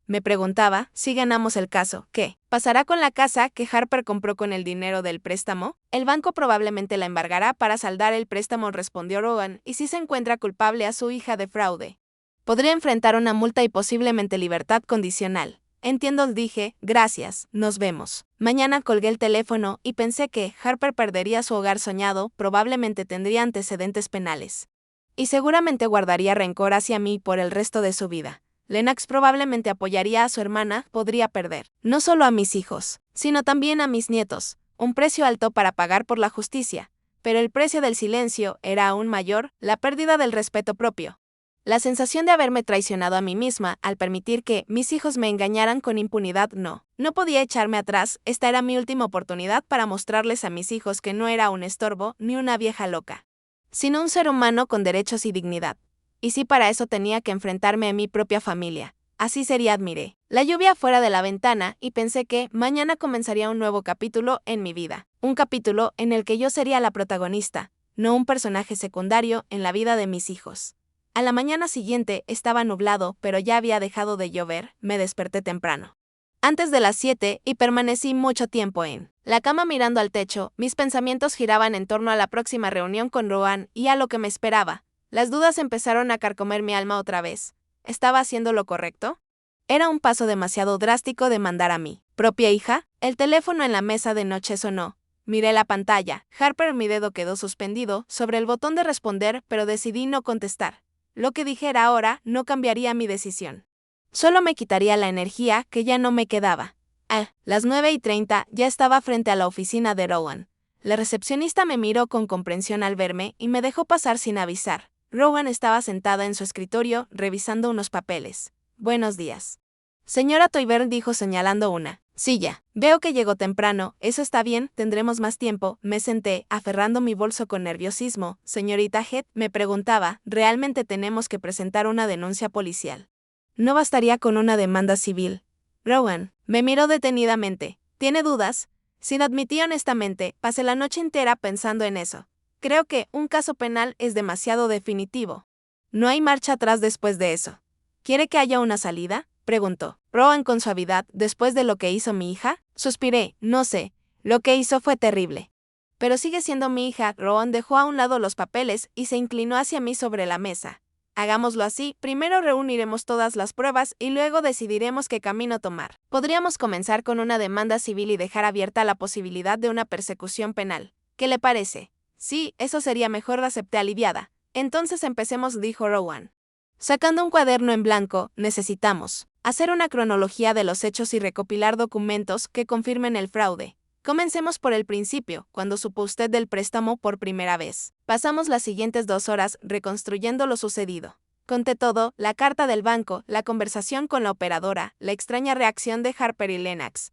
Me preguntaba, si ganamos el caso, ¿qué pasará con la casa que Harper compró con el dinero del préstamo? El banco probablemente la embargará para saldar el préstamo, respondió Rowan, y si se encuentra culpable a su hija de fraude, podría enfrentar una multa y posiblemente libertad condicional. Entiendo, dije, gracias, nos vemos. Mañana colgué el teléfono y pensé que Harper perdería su hogar soñado, probablemente tendría antecedentes penales. Y seguramente guardaría rencor hacia mí por el resto de su vida. Lennox probablemente apoyaría a su hermana, podría perder, no solo a mis hijos, sino también a mis nietos, un precio alto para pagar por la justicia. Pero el precio del silencio era aún mayor, la pérdida del respeto propio. La sensación de haberme traicionado a mí misma al permitir que mis hijos me engañaran con impunidad no podía echarme atrás, esta era mi última oportunidad para mostrarles a mis hijos que no era un estorbo ni una vieja loca, sino un ser humano con derechos y dignidad. Y si para eso tenía que enfrentarme a mi propia familia, así sería. Admiré la lluvia fuera de la ventana y pensé que mañana comenzaría un nuevo capítulo en mi vida, un capítulo en el que yo sería la protagonista, no un personaje secundario en la vida de mis hijos. A la mañana siguiente estaba nublado, pero ya había dejado de llover, me desperté temprano, antes de las 7, y permanecí mucho tiempo en la cama mirando al techo. Mis pensamientos giraban en torno a la próxima reunión con Rowan y a lo que me esperaba. Las dudas empezaron a carcomer mi alma otra vez. ¿Estaba haciendo lo correcto? Era un paso demasiado drástico de mandar a mi propia hija. El teléfono en la mesa de noche sonó. Miré la pantalla. Harper, mi dedo quedó suspendido sobre el botón de responder, pero decidí no contestar. Lo que dijera ahora no cambiaría mi decisión. Solo me quitaría la energía que ya no me quedaba. A las 9:30 ya estaba frente a la oficina de Rowan. La recepcionista me miró con comprensión al verme y me dejó pasar sin avisar. Rowan estaba sentada en su escritorio, revisando unos papeles. Buenos días. Señora Toiber, dijo señalando una silla. Veo que llegó temprano, eso está bien, tendremos más tiempo. Me senté, aferrando mi bolso con nerviosismo. Señorita Head, me preguntaba, ¿realmente tenemos que presentar una denuncia policial? ¿No bastaría con una demanda civil? Rowan me miró detenidamente. ¿Tiene dudas? Sin admití honestamente, pasé la noche entera pensando en eso. Creo que un caso penal es demasiado definitivo. No hay marcha atrás después de eso. ¿Quiere que haya una salida?, preguntó Rowan con suavidad. ¿Después de lo que hizo mi hija? Suspiré. No sé. Lo que hizo fue terrible. Pero sigue siendo mi hija. Rowan dejó a un lado los papeles y se inclinó hacia mí sobre la mesa. Hagámoslo así, primero reuniremos todas las pruebas y luego decidiremos qué camino tomar. Podríamos comenzar con una demanda civil y dejar abierta la posibilidad de una persecución penal. ¿Qué le parece? Sí, eso sería mejor, acepté aliviada. Entonces empecemos, dijo Rowan. Sacando un cuaderno en blanco, necesitamos hacer una cronología de los hechos y recopilar documentos que confirmen el fraude. Comencemos por el principio, cuando supo usted del préstamo por primera vez. Pasamos las siguientes 2 horas reconstruyendo lo sucedido. Conté todo, la carta del banco, la conversación con la operadora, la extraña reacción de Harper y Lennox,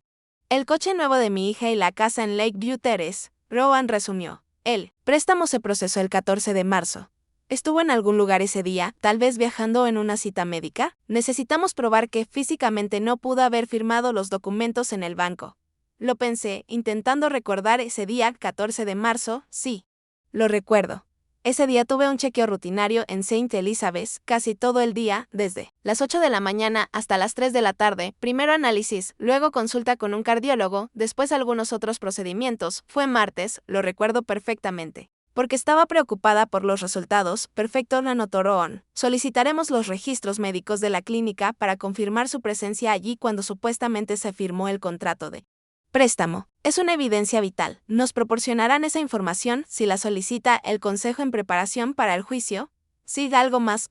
el coche nuevo de mi hija y la casa en Lakeview Terrace. Rowan resumió. El préstamo se procesó el 14 de marzo. ¿Estuvo en algún lugar ese día, tal vez viajando en una cita médica? Necesitamos probar que físicamente no pudo haber firmado los documentos en el banco. Lo pensé, intentando recordar ese día, 14 de marzo, sí. Lo recuerdo. Ese día tuve un chequeo rutinario en St. Elizabeth's casi todo el día, desde las 8 de la mañana hasta las 3 de la tarde, primero análisis, luego consulta con un cardiólogo, después algunos otros procedimientos. Fue martes, lo recuerdo perfectamente. Porque estaba preocupada por los resultados. Perfecto, anotó Rowan. Solicitaremos los registros médicos de la clínica para confirmar su presencia allí cuando supuestamente se firmó el contrato de préstamo. Es una evidencia vital. ¿Nos proporcionarán esa información si la solicita el consejo en preparación para el juicio? Sí, algo más.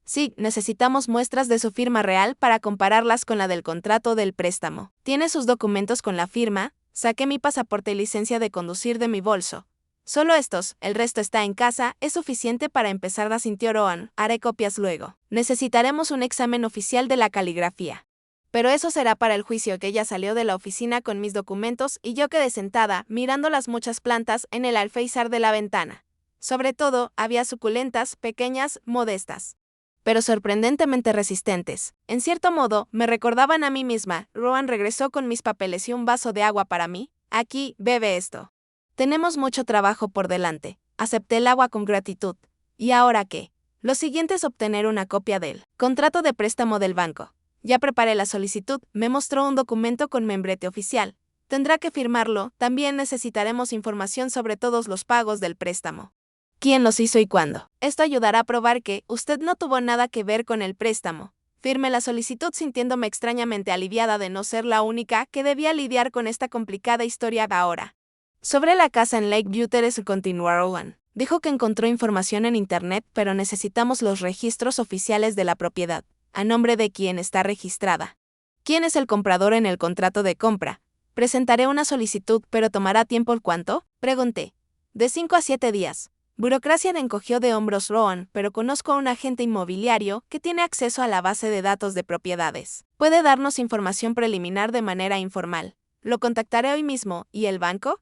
Sí, necesitamos muestras de su firma real para compararlas con la del contrato del préstamo. ¿Tiene sus documentos con la firma? Saqué mi pasaporte y licencia de conducir de mi bolso. Solo estos, el resto está en casa, es suficiente para empezar, asintió Rowan. Haré copias luego. Necesitaremos un examen oficial de la caligrafía. Pero eso será para el juicio. Que ella salió de la oficina con mis documentos y yo quedé sentada, mirando las muchas plantas en el alféizar de la ventana. Sobre todo, había suculentas, pequeñas, modestas, pero sorprendentemente resistentes. En cierto modo, me recordaban a mí misma. Rowan regresó con mis papeles y un vaso de agua para mí. Aquí, bebe esto. Tenemos mucho trabajo por delante. Acepté el agua con gratitud. ¿Y ahora qué? Lo siguiente es obtener una copia del contrato de préstamo del banco. Ya preparé la solicitud. Me mostró un documento con membrete oficial. Tendrá que firmarlo. También necesitaremos información sobre todos los pagos del préstamo. ¿Quién los hizo y cuándo? Esto ayudará a probar que usted no tuvo nada que ver con el préstamo. Firmé la solicitud sintiéndome extrañamente aliviada de no ser la única que debía lidiar con esta complicada historia ahora. Sobre la casa en Lakeview Terrace, continuó Rowan. Dijo que encontró información en internet, pero necesitamos los registros oficiales de la propiedad, a nombre de quien está registrada. ¿Quién es el comprador en el contrato de compra? Presentaré una solicitud, pero ¿tomará tiempo? ¿Cuánto? Pregunté. De 5 a 7 días. Burocracia. Encogió de hombros Rowan, pero conozco a un agente inmobiliario que tiene acceso a la base de datos de propiedades. Puede darnos información preliminar de manera informal. Lo contactaré hoy mismo. ¿Y el banco?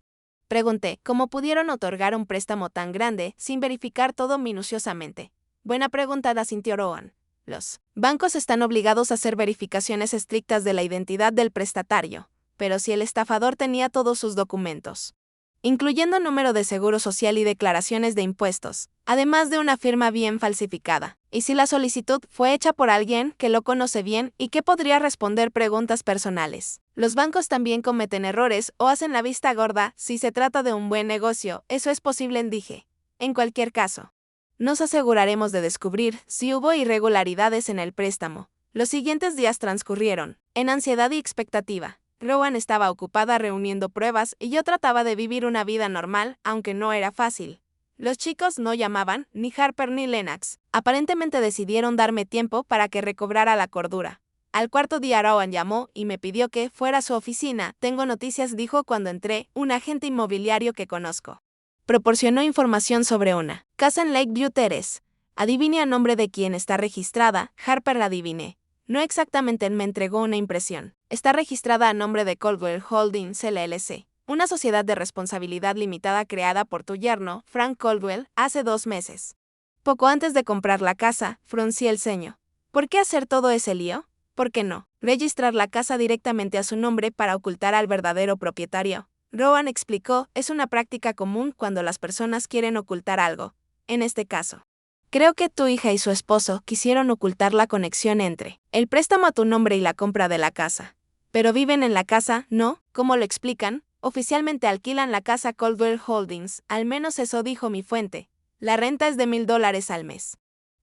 Pregunté, ¿cómo pudieron otorgar un préstamo tan grande sin verificar todo minuciosamente? Buena pregunta, asintió Rowan. Los bancos están obligados a hacer verificaciones estrictas de la identidad del prestatario, pero si el estafador tenía todos sus documentos, incluyendo número de seguro social y declaraciones de impuestos, además de una firma bien falsificada, y si la solicitud fue hecha por alguien que lo conoce bien y que podría responder preguntas personales. Los bancos también cometen errores o hacen la vista gorda si se trata de un buen negocio, eso es posible, dije. En cualquier caso, nos aseguraremos de descubrir si hubo irregularidades en el préstamo. Los siguientes días transcurrieron, en ansiedad y expectativa. Rowan estaba ocupada reuniendo pruebas y yo trataba de vivir una vida normal, aunque no era fácil. Los chicos no llamaban, ni Harper ni Lennox. Aparentemente decidieron darme tiempo para que recobrara la cordura. Al cuarto día Rowan llamó y me pidió que fuera a su oficina. Tengo noticias, dijo cuando entré, un agente inmobiliario que conozco. Proporcionó información sobre una casa en Lakeview Terrace. Adivine a nombre de quién está registrada. Harper la adiviné. No exactamente, me entregó una impresión. Está registrada a nombre de Coldwell Holdings LLC, una sociedad de responsabilidad limitada creada por tu yerno, Frank Coldwell, hace 2 meses. Poco antes de comprar la casa, fruncí el ceño. ¿Por qué hacer todo ese lío? ¿Por qué no registrar la casa directamente a su nombre para ocultar al verdadero propietario? Rowan explicó, es una práctica común cuando las personas quieren ocultar algo. En este caso, creo que tu hija y su esposo quisieron ocultar la conexión entre el préstamo a tu nombre y la compra de la casa. Pero viven en la casa, ¿no? ¿Cómo lo explican? Oficialmente alquilan la casa Coldwell Holdings, al menos eso dijo mi fuente. La renta es de $1,000 al mes.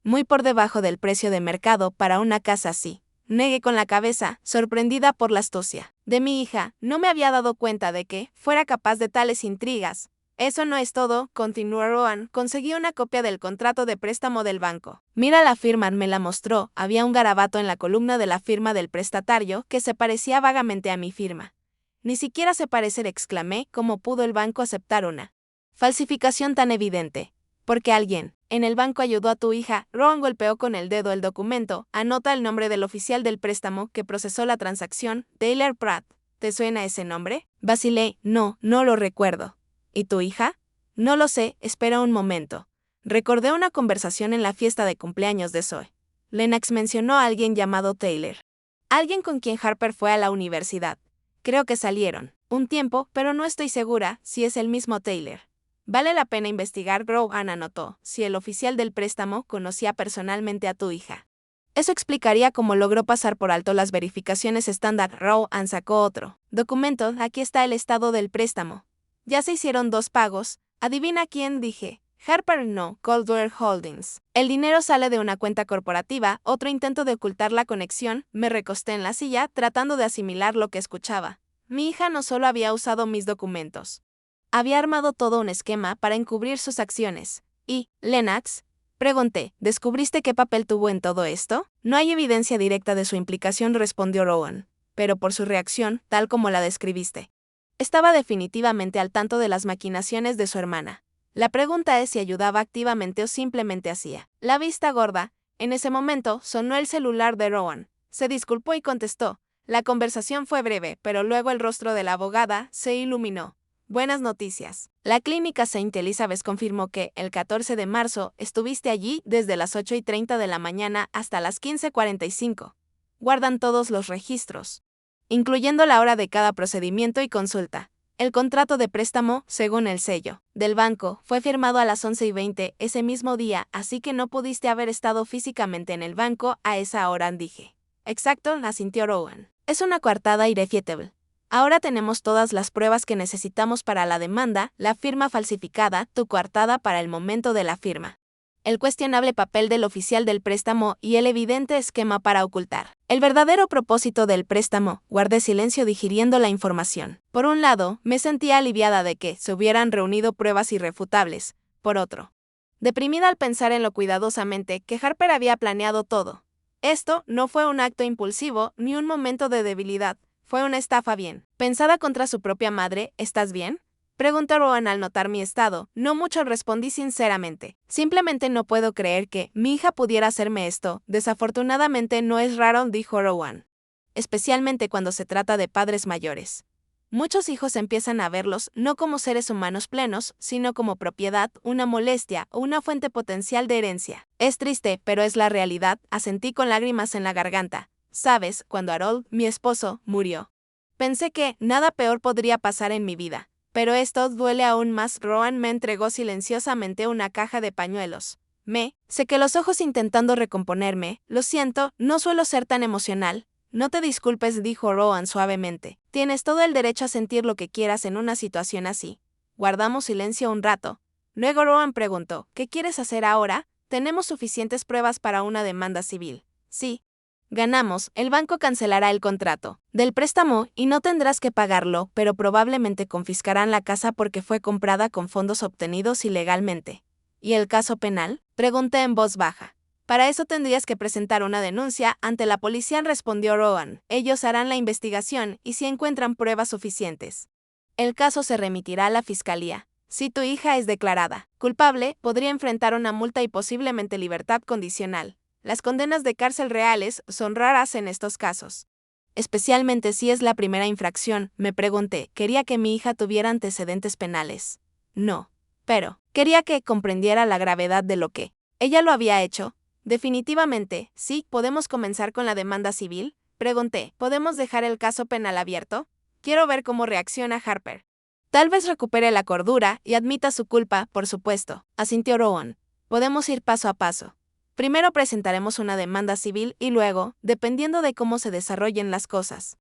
Muy por debajo del precio de mercado para una casa así. Negué con la cabeza, sorprendida por la astucia de mi hija. No me había dado cuenta de que fuera capaz de tales intrigas. Eso no es todo, continuó Rowan. Conseguí una copia del contrato de préstamo del banco. Mira la firma, me la mostró. Había un garabato en la columna de la firma del prestatario que se parecía vagamente a mi firma. Ni siquiera se parece, exclamé. ¿Cómo pudo el banco aceptar una falsificación tan evidente? Porque alguien en el banco ayudó a tu hija. Rowan golpeó con el dedo el documento. Anota el nombre del oficial del préstamo que procesó la transacción, Taylor Pratt. ¿Te suena ese nombre? Vacilé. No lo recuerdo. ¿Y tu hija? No lo sé, espera un momento. Recordé una conversación en la fiesta de cumpleaños de Zoe. Lennox mencionó a alguien llamado Taylor. Alguien con quien Harper fue a la universidad. Creo que salieron un tiempo, pero no estoy segura si es el mismo Taylor. Vale la pena investigar, Rowan anotó, si el oficial del préstamo conocía personalmente a tu hija. Eso explicaría cómo logró pasar por alto las verificaciones estándar. Rowan sacó otro documento. Aquí está el estado del préstamo. Ya se hicieron 2 pagos. ¿Adivina quién? Dije. Harper no, Coldwell Holdings. El dinero sale de una cuenta corporativa. Otro intento de ocultar la conexión. Me recosté en la silla tratando de asimilar lo que escuchaba. Mi hija no solo había usado mis documentos. Había armado todo un esquema para encubrir sus acciones. ¿Y, Lennox? Pregunté, ¿descubriste qué papel tuvo en todo esto? No hay evidencia directa de su implicación, respondió Rowan. Pero por su reacción, tal como la describiste, estaba definitivamente al tanto de las maquinaciones de su hermana. La pregunta es si ayudaba activamente o simplemente hacía la vista gorda. En ese momento, sonó el celular de Rowan. Se disculpó y contestó. La conversación fue breve, pero luego el rostro de la abogada se iluminó. Buenas noticias. La clínica St. Elizabeth confirmó que, el 14 de marzo, estuviste allí desde las 8:30 de la mañana hasta las 15:45. Guardan todos los registros, incluyendo la hora de cada procedimiento y consulta. El contrato de préstamo, según el sello del banco, fue firmado a las 11:20 ese mismo día, así que no pudiste haber estado físicamente en el banco a esa hora, dije. Exacto, asintió Rowan. Es una coartada irrefutable. Ahora tenemos todas las pruebas que necesitamos para la demanda, la firma falsificada, tu coartada para el momento de la firma. el cuestionable papel del oficial del préstamo y el evidente esquema para ocultar el verdadero propósito del préstamo. Guardé silencio digiriendo la información. Por un lado, me sentía aliviada de que se hubieran reunido pruebas irrefutables. Por otro, deprimida al pensar en lo cuidadosamente que Harper había planeado todo. Esto no fue un acto impulsivo ni un momento de debilidad, fue una estafa bien pensada contra su propia madre. ¿Estás bien?, preguntó Rowan al notar mi estado. No mucho, respondí sinceramente. Simplemente no puedo creer que mi hija pudiera hacerme esto. Desafortunadamente no es raro, dijo Rowan. Especialmente cuando se trata de padres mayores. Muchos hijos empiezan a verlos no como seres humanos plenos, sino como propiedad, una molestia o una fuente potencial de herencia. Es triste, pero es la realidad, asentí con lágrimas en la garganta. Sabes, cuando Harold, mi esposo, murió, pensé que nada peor podría pasar en mi vida. Pero esto duele aún más. Rowan me entregó silenciosamente una caja de pañuelos. Me sequé los ojos intentando recomponerme. Lo siento, no suelo ser tan emocional. No te disculpes, dijo Rowan suavemente. Tienes todo el derecho a sentir lo que quieras en una situación así. Guardamos silencio un rato. Luego Rowan preguntó, ¿qué quieres hacer ahora? Tenemos suficientes pruebas para una demanda civil. Sí. Ganamos, el banco cancelará el contrato del préstamo y no tendrás que pagarlo, pero probablemente confiscarán la casa porque fue comprada con fondos obtenidos ilegalmente. ¿Y el caso penal?, pregunté en voz baja. Para eso tendrías que presentar una denuncia ante la policía, respondió Rowan. Ellos harán la investigación y si encuentran pruebas suficientes, el caso se remitirá a la fiscalía. Si tu hija es declarada culpable, podría enfrentar una multa y posiblemente libertad condicional. Las condenas de cárcel reales son raras en estos casos. Especialmente si es la primera infracción, me pregunté. ¿Quería que mi hija tuviera antecedentes penales? No. Pero quería que comprendiera la gravedad de lo que ella lo había hecho. Definitivamente, sí. ¿Podemos comenzar con la demanda civil?, pregunté. ¿Podemos dejar el caso penal abierto? Quiero ver cómo reacciona Harper. Tal vez recupere la cordura y admita su culpa, por supuesto, asintió Rowan. Podemos ir paso a paso. Primero presentaremos una demanda civil y luego, dependiendo de cómo se desarrollen las cosas,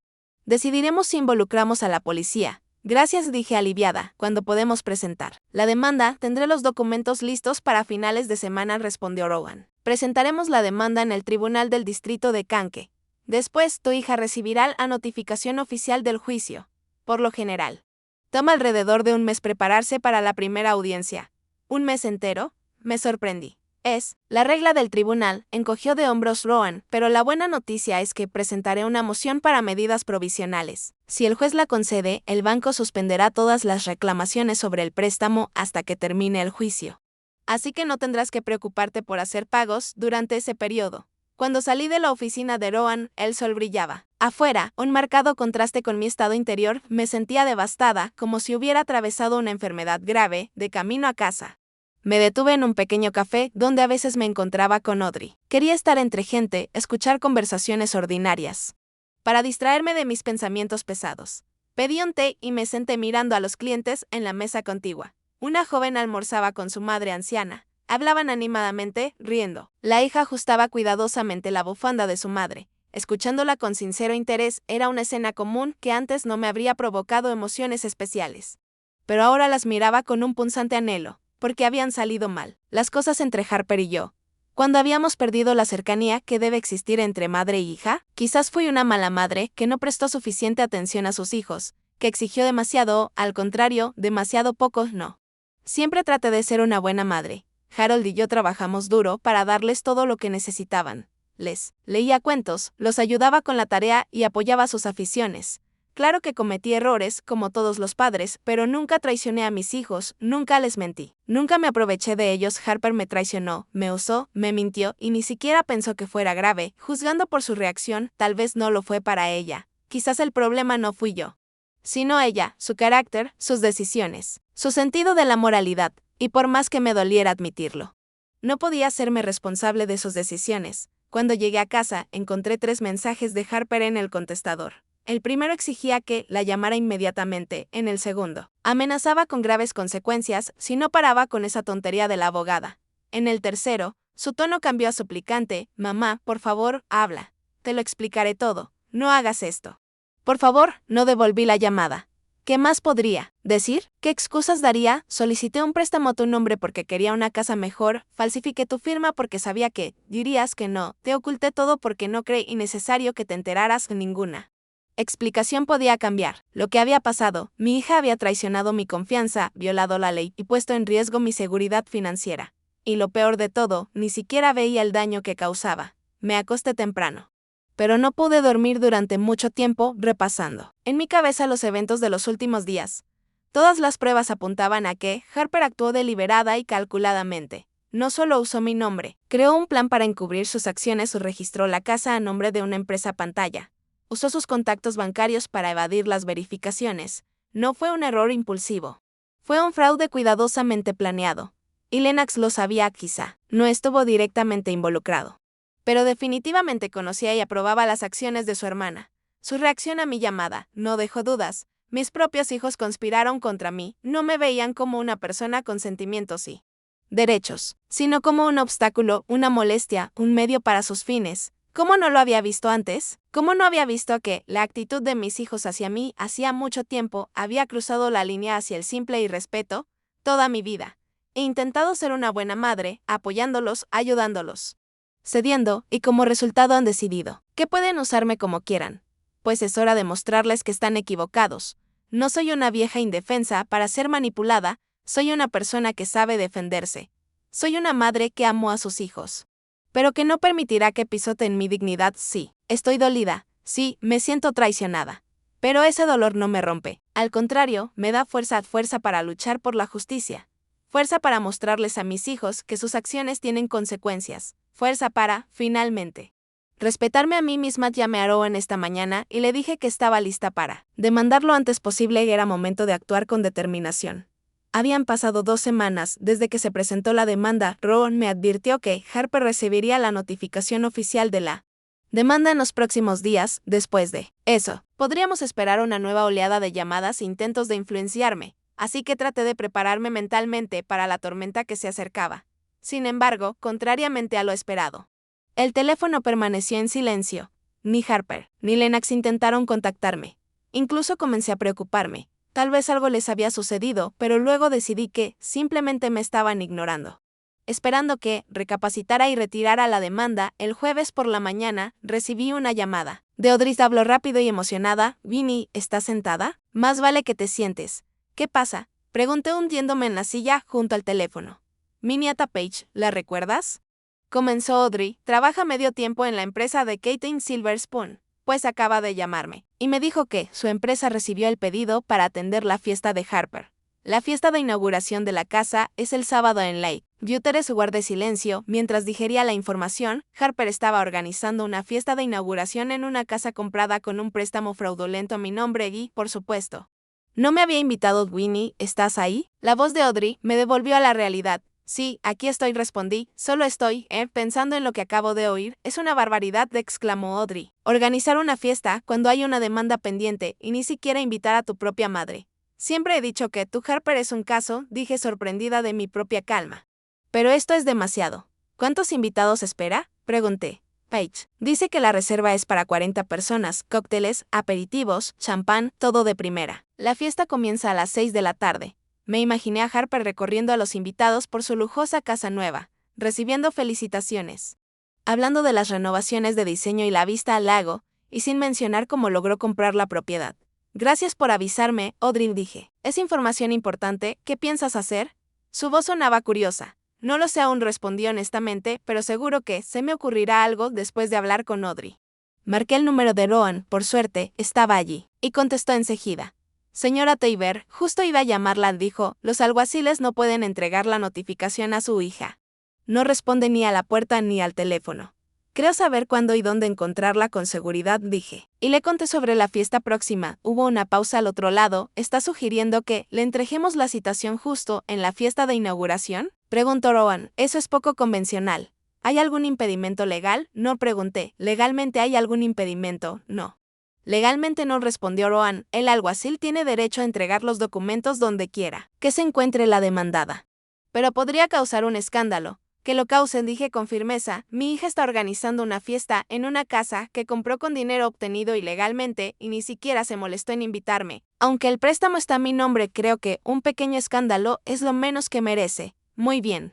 decidiremos si involucramos a la policía. Gracias, dije aliviada. ¿Cuándo podemos presentar la demanda? Tendré los documentos listos para finales de semana, respondió Rowan. Presentaremos la demanda en el Tribunal del Distrito de Kankakee. Después, tu hija recibirá la notificación oficial del juicio. Por lo general, toma alrededor de un mes prepararse para la primera audiencia. ¿Un mes entero?, me sorprendí. Es la regla del tribunal, encogió de hombros Rowan, pero la buena noticia es que presentaré una moción para medidas provisionales. Si el juez la concede, el banco suspenderá todas las reclamaciones sobre el préstamo hasta que termine el juicio. Así que no tendrás que preocuparte por hacer pagos durante ese periodo. Cuando salí de la oficina de Rowan, el sol brillaba. Afuera, un marcado contraste con mi estado interior, me sentía devastada, como si hubiera atravesado una enfermedad grave, de camino a casa. Me detuve en un pequeño café donde a veces me encontraba con Audrey. Quería estar entre gente, escuchar conversaciones ordinarias, para distraerme de mis pensamientos pesados. Pedí un té y me senté mirando a los clientes en la mesa contigua. Una joven almorzaba con su madre anciana. Hablaban animadamente, riendo. La hija ajustaba cuidadosamente la bufanda de su madre. Escuchándola con sincero interés, era una escena común que antes no me habría provocado emociones especiales. Pero ahora las miraba con un punzante anhelo, porque habían salido mal las cosas entre Harper y yo. Cuando habíamos perdido la cercanía que debe existir entre madre y hija, quizás fui una mala madre que no prestó suficiente atención a sus hijos, que exigió demasiado, al contrario, demasiado poco, no. Siempre traté de ser una buena madre. Harold y yo trabajamos duro para darles todo lo que necesitaban. Les leía cuentos, los ayudaba con la tarea y apoyaba sus aficiones. Claro que cometí errores, como todos los padres, pero nunca traicioné a mis hijos, nunca les mentí. Nunca me aproveché de ellos. Harper me traicionó, me usó, me mintió y ni siquiera pensó que fuera grave. Juzgando por su reacción, tal vez no lo fue para ella. Quizás el problema no fui yo, sino ella, su carácter, sus decisiones, su sentido de la moralidad, y por más que me doliera admitirlo, no podía hacerme responsable de sus decisiones. Cuando llegué a casa, encontré 3 mensajes de Harper en el contestador. El primero exigía que la llamara inmediatamente, en el segundo amenazaba con graves consecuencias si no paraba con esa tontería de la abogada. En el tercero, su tono cambió a suplicante: mamá, por favor, habla. Te lo explicaré todo. No hagas esto. Por favor, no devolví la llamada. ¿Qué más podría decir? ¿Qué excusas daría? Solicité un préstamo a tu nombre porque quería una casa mejor, falsifiqué tu firma porque sabía que dirías que no, te oculté todo porque no creí innecesario que te enteraras ninguna explicación podía cambiar lo que había pasado. Mi hija había traicionado mi confianza, violado la ley y puesto en riesgo mi seguridad financiera. Y lo peor de todo, ni siquiera veía el daño que causaba. Me acosté temprano. Pero no pude dormir durante mucho tiempo repasando en mi cabeza los eventos de los últimos días. Todas las pruebas apuntaban a que Harper actuó deliberada y calculadamente. No solo usó mi nombre, creó un plan para encubrir sus acciones o registró la casa a nombre de una empresa pantalla. Usó sus contactos bancarios para evadir las verificaciones. No fue un error impulsivo. Fue un fraude cuidadosamente planeado. Y Lennox lo sabía quizá. No estuvo directamente involucrado. Pero definitivamente conocía y aprobaba las acciones de su hermana. Su reacción a mi llamada no dejó dudas. Mis propios hijos conspiraron contra mí. No me veían como una persona con sentimientos y derechos, sino como un obstáculo, una molestia, un medio para sus fines. ¿Cómo no lo había visto antes? ¿Cómo no había visto que la actitud de mis hijos hacia mí hacía mucho tiempo había cruzado la línea hacia el simple irrespeto? Toda mi vida. He intentado ser una buena madre, apoyándolos, ayudándolos, cediendo, y como resultado han decidido que pueden usarme como quieran. Pues es hora de mostrarles que están equivocados. No soy una vieja indefensa para ser manipulada, soy una persona que sabe defenderse. Soy una madre que amó a sus hijos, pero que no permitirá que pisoteen mi dignidad. Sí, estoy dolida, sí, me siento traicionada. Pero ese dolor no me rompe. Al contrario, me da fuerza para luchar por la justicia. Fuerza para mostrarles a mis hijos que sus acciones tienen consecuencias. Fuerza para, finalmente, respetarme a mí misma. Llamé a Rowan esta mañana y le dije que estaba lista para demandar lo antes posible y era momento de actuar con determinación. Habían pasado 2 semanas desde que se presentó la demanda. Rowan me advirtió que Harper recibiría la notificación oficial de la demanda en los próximos días. Después de eso, podríamos esperar una nueva oleada de llamadas e intentos de influenciarme, así que traté de prepararme mentalmente para la tormenta que se acercaba. Sin embargo, contrariamente a lo esperado, el teléfono permaneció en silencio. Ni Harper ni Lennox intentaron contactarme. Incluso comencé a preocuparme. Tal vez algo les había sucedido, pero luego decidí que simplemente me estaban ignorando. Esperando que recapacitara y retirara la demanda, el jueves por la mañana recibí una llamada. De Audrey. Habló rápido y emocionada. Vinnie, ¿estás sentada? Más vale que te sientes. ¿Qué pasa? Pregunté hundiéndome en la silla junto al teléfono. Miniata Page, ¿la recuerdas? Comenzó Audrey. Trabaja medio tiempo en la empresa de Caitlin Silverspoon. Pues acaba de llamarme, y me dijo que su empresa recibió el pedido para atender la fiesta de Harper. La fiesta de inauguración de la casa es el sábado en Lake. Buteres guardó silencio mientras digería la información. Harper estaba organizando una fiesta de inauguración en una casa comprada con un préstamo fraudulento a mi nombre y, por supuesto, no me había invitado. Vinnie, ¿estás ahí? La voz de Audrey me devolvió a la realidad. Sí, aquí estoy, respondí. Solo estoy, pensando en lo que acabo de oír. Es una barbaridad, exclamó Audrey. Organizar una fiesta cuando hay una demanda pendiente y ni siquiera invitar a tu propia madre. Siempre he dicho que tu Harper es un caso, dije sorprendida de mi propia calma. Pero esto es demasiado. ¿Cuántos invitados espera? Pregunté. Paige dice que la reserva es para 40 personas, cócteles, aperitivos, champán, todo de primera. La fiesta comienza a las 6 de la tarde. Me imaginé a Harper recorriendo a los invitados por su lujosa casa nueva, recibiendo felicitaciones, hablando de las renovaciones de diseño y la vista al lago, y sin mencionar cómo logró comprar la propiedad. Gracias por avisarme, Audrey, dije. Es información importante. ¿Qué piensas hacer? Su voz sonaba curiosa. No lo sé aún, respondí honestamente, pero seguro que se me ocurrirá algo después de hablar con Audrey. Marqué el número de Rowan, por suerte, estaba allí, y contestó enseguida. Señora Tabor, justo iba a llamarla, dijo. Los alguaciles no pueden entregar la notificación a su hija. No responde ni a la puerta ni al teléfono. Creo saber cuándo y dónde encontrarla con seguridad, dije. Y le conté sobre la fiesta próxima. Hubo una pausa al otro lado. ¿Está sugiriendo que le entreguemos la citación justo en la fiesta de inauguración? Preguntó Rowan. Eso es poco convencional. ¿Hay algún impedimento legal? No, pregunté. ¿Legalmente hay algún impedimento? No. Legalmente no, respondió Rowan. El alguacil tiene derecho a entregar los documentos donde quiera que se encuentre la demandada. Pero podría causar un escándalo. Que lo causen, dije con firmeza. Mi hija está organizando una fiesta en una casa que compró con dinero obtenido ilegalmente y ni siquiera se molestó en invitarme. Aunque el préstamo está a mi nombre, creo que un pequeño escándalo es lo menos que merece. Muy bien.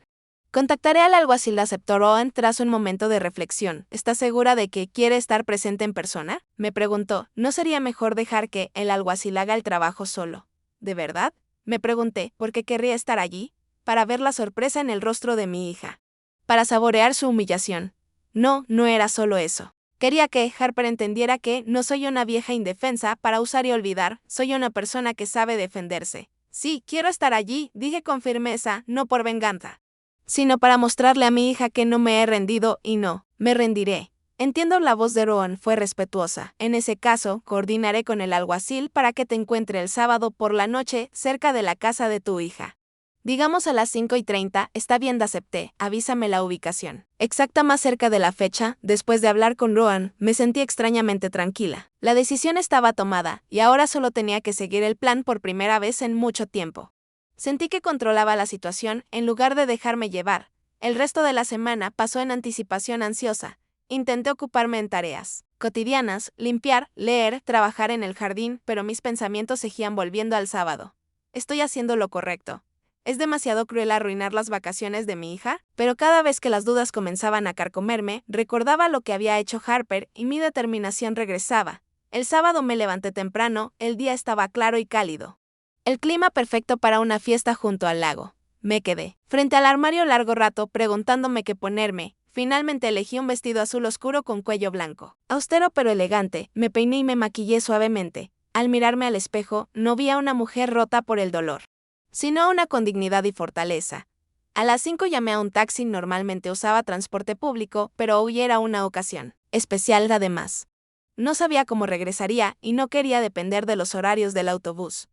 Contactaré al alguacil, aceptó Rowan tras un momento de reflexión. ¿Estás segura de que quiere estar presente en persona? Me preguntó. ¿No sería mejor dejar que el alguacil haga el trabajo solo? ¿De verdad? Me pregunté. ¿Por qué querría estar allí? Para ver la sorpresa en el rostro de mi hija. Para saborear su humillación. No, no era solo eso. Quería que Harper entendiera que no soy una vieja indefensa para usar y olvidar, soy una persona que sabe defenderse. Sí, quiero estar allí, dije con firmeza, no por venganza, sino para mostrarle a mi hija que no me he rendido y no, me rendiré. Entiendo, la voz de Rowan fue respetuosa. En ese caso, coordinaré con el alguacil para que te encuentre el sábado por la noche cerca de la casa de tu hija. Digamos a las 5:30, está bien, acepté, avísame la ubicación. Exacta, más cerca de la fecha. Después de hablar con Rowan, me sentí extrañamente tranquila. La decisión estaba tomada, y ahora solo tenía que seguir el plan por primera vez en mucho tiempo. Sentí que controlaba la situación en lugar de dejarme llevar. El resto de la semana pasó en anticipación ansiosa. Intenté ocuparme en tareas cotidianas, limpiar, leer, trabajar en el jardín, pero mis pensamientos seguían volviendo al sábado. ¿Estoy haciendo lo correcto? ¿Es demasiado cruel arruinar las vacaciones de mi hija? Pero cada vez que las dudas comenzaban a carcomerme, recordaba lo que había hecho Harper y mi determinación regresaba. El sábado me levanté temprano, el día estaba claro y cálido. El clima perfecto para una fiesta junto al lago. Me quedé frente al armario largo rato preguntándome qué ponerme. Finalmente elegí un vestido azul oscuro con cuello blanco. Austero pero elegante, me peiné y me maquillé suavemente. Al mirarme al espejo, no vi a una mujer rota por el dolor, sino una con dignidad y fortaleza. A las 5 llamé a un taxi. Normalmente usaba transporte público, pero hoy era una ocasión especial además. No sabía cómo regresaría y no quería depender de los horarios del autobús.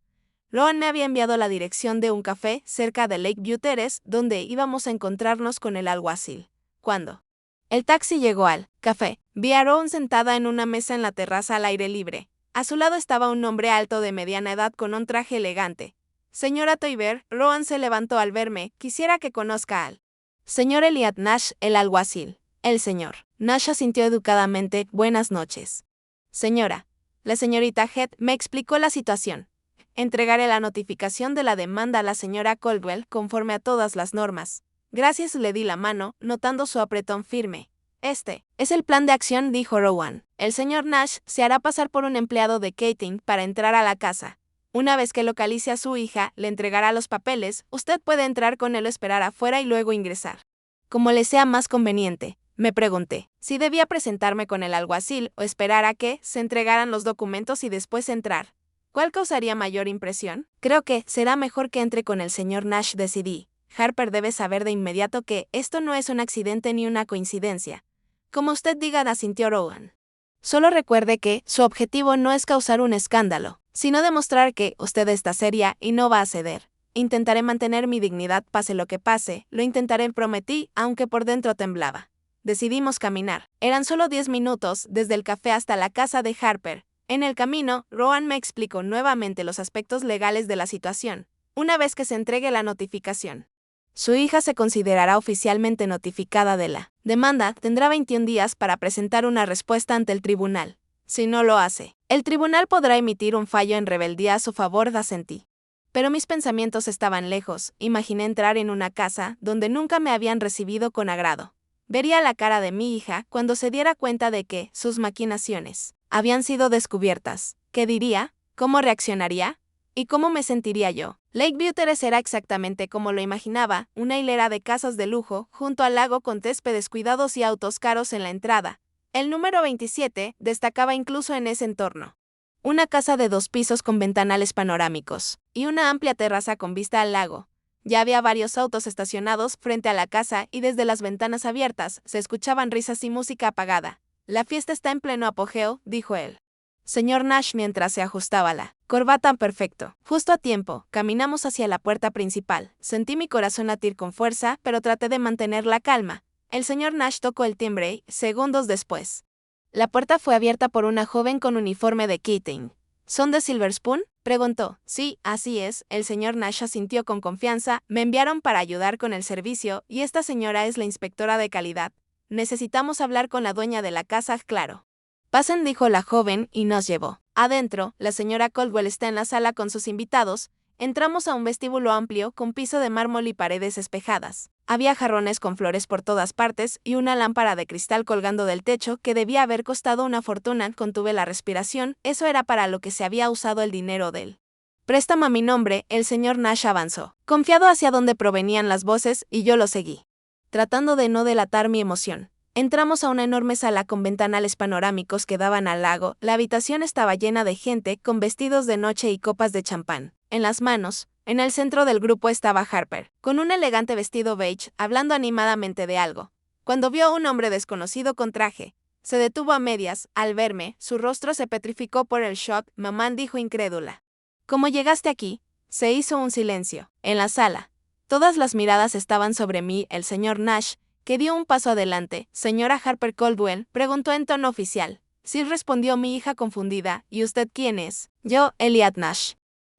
Rowan me había enviado la dirección de un café cerca de Lakeview Terrace donde íbamos a encontrarnos con el alguacil. Cuando el taxi llegó al café, vi a Rowan sentada en una mesa en la terraza al aire libre. A su lado estaba un hombre alto de mediana edad con un traje elegante. Señora Toiber, Rowan se levantó al verme. Quisiera que conozca al señor Elliot Nash, el alguacil. El señor Nash asintió educadamente. Buenas noches. Señora. La señorita Head me explicó la situación. Entregaré la notificación de la demanda a la señora Caldwell conforme a todas las normas. Gracias, le di la mano, notando su apretón firme. Este es el plan de acción, dijo Rowan. El señor Nash se hará pasar por un empleado de Keating para entrar a la casa. Una vez que localice a su hija, le entregará los papeles. Usted puede entrar con él o esperar afuera y luego ingresar. Como le sea más conveniente. Me pregunté si debía presentarme con el alguacil o esperar a que se entregaran los documentos y después entrar. ¿Cuál causaría mayor impresión? Creo que será mejor que entre con el señor Nash, decidí. Harper debe saber de inmediato que esto no es un accidente ni una coincidencia. Como usted diga, asintió Rowan. Solo recuerde que su objetivo no es causar un escándalo, sino demostrar que usted está seria y no va a ceder. Intentaré mantener mi dignidad pase lo que pase, lo intentaré, prometí, aunque por dentro temblaba. Decidimos caminar. Eran solo 10 minutos desde el café hasta la casa de Harper. En el camino, Rowan me explicó nuevamente los aspectos legales de la situación. Una vez que se entregue la notificación, su hija se considerará oficialmente notificada de la demanda. Tendrá 21 días para presentar una respuesta ante el tribunal. Si no lo hace, el tribunal podrá emitir un fallo en rebeldía a su favor, asentí. Pero mis pensamientos estaban lejos. Imaginé entrar en una casa donde nunca me habían recibido con agrado. Vería la cara de mi hija cuando se diera cuenta de que sus maquinaciones habían sido descubiertas. ¿Qué diría? ¿Cómo reaccionaría? ¿Y cómo me sentiría yo? Lakeview Terrace era exactamente como lo imaginaba, una hilera de casas de lujo, junto al lago con céspedes cuidados y autos caros en la entrada. El número 27 destacaba incluso en ese entorno. Una casa de 2 pisos con ventanales panorámicos, y una amplia terraza con vista al lago. Ya había varios autos estacionados frente a la casa y desde las ventanas abiertas se escuchaban risas y música apagada. La fiesta está en pleno apogeo, dijo él. Señor Nash, mientras se ajustaba la corbata. Perfecto. Justo a tiempo, caminamos hacia la puerta principal. Sentí mi corazón latir con fuerza, pero traté de mantener la calma. El señor Nash tocó el timbre y, segundos después, la puerta fue abierta por una joven con uniforme de Keating. ¿Son de Silver Spoon? Preguntó. Sí, así es, el señor Nash asintió con confianza. Me enviaron para ayudar con el servicio, y esta señora es la inspectora de calidad. Necesitamos hablar con la dueña de la casa, claro. Pasen, dijo la joven, y nos llevó. Adentro, la señora Caldwell está en la sala con sus invitados. Entramos a un vestíbulo amplio, con piso de mármol y paredes espejadas. Había jarrones con flores por todas partes y una lámpara de cristal colgando del techo que debía haber costado una fortuna. Contuve la respiración, eso era para lo que se había usado el dinero del préstamo a mi nombre. El señor Nash avanzó, confiado hacia donde provenían las voces, y yo lo seguí, tratando de no delatar mi emoción. Entramos a una enorme sala con ventanales panorámicos que daban al lago. La habitación estaba llena de gente, con vestidos de noche y copas de champán en las manos. En el centro del grupo estaba Harper, con un elegante vestido beige, hablando animadamente de algo. Cuando vio a un hombre desconocido con traje, se detuvo a medias. Al verme, su rostro se petrificó por el shock. Mamá, dijo incrédula. ¿Cómo llegaste aquí? Se hizo un silencio. En la sala, todas las miradas estaban sobre mí. El señor Nash, que dio un paso adelante. Señora Harper Caldwell, preguntó en tono oficial. Sí, respondió mi hija confundida. ¿Y usted quién es? Yo, Elliot Nash.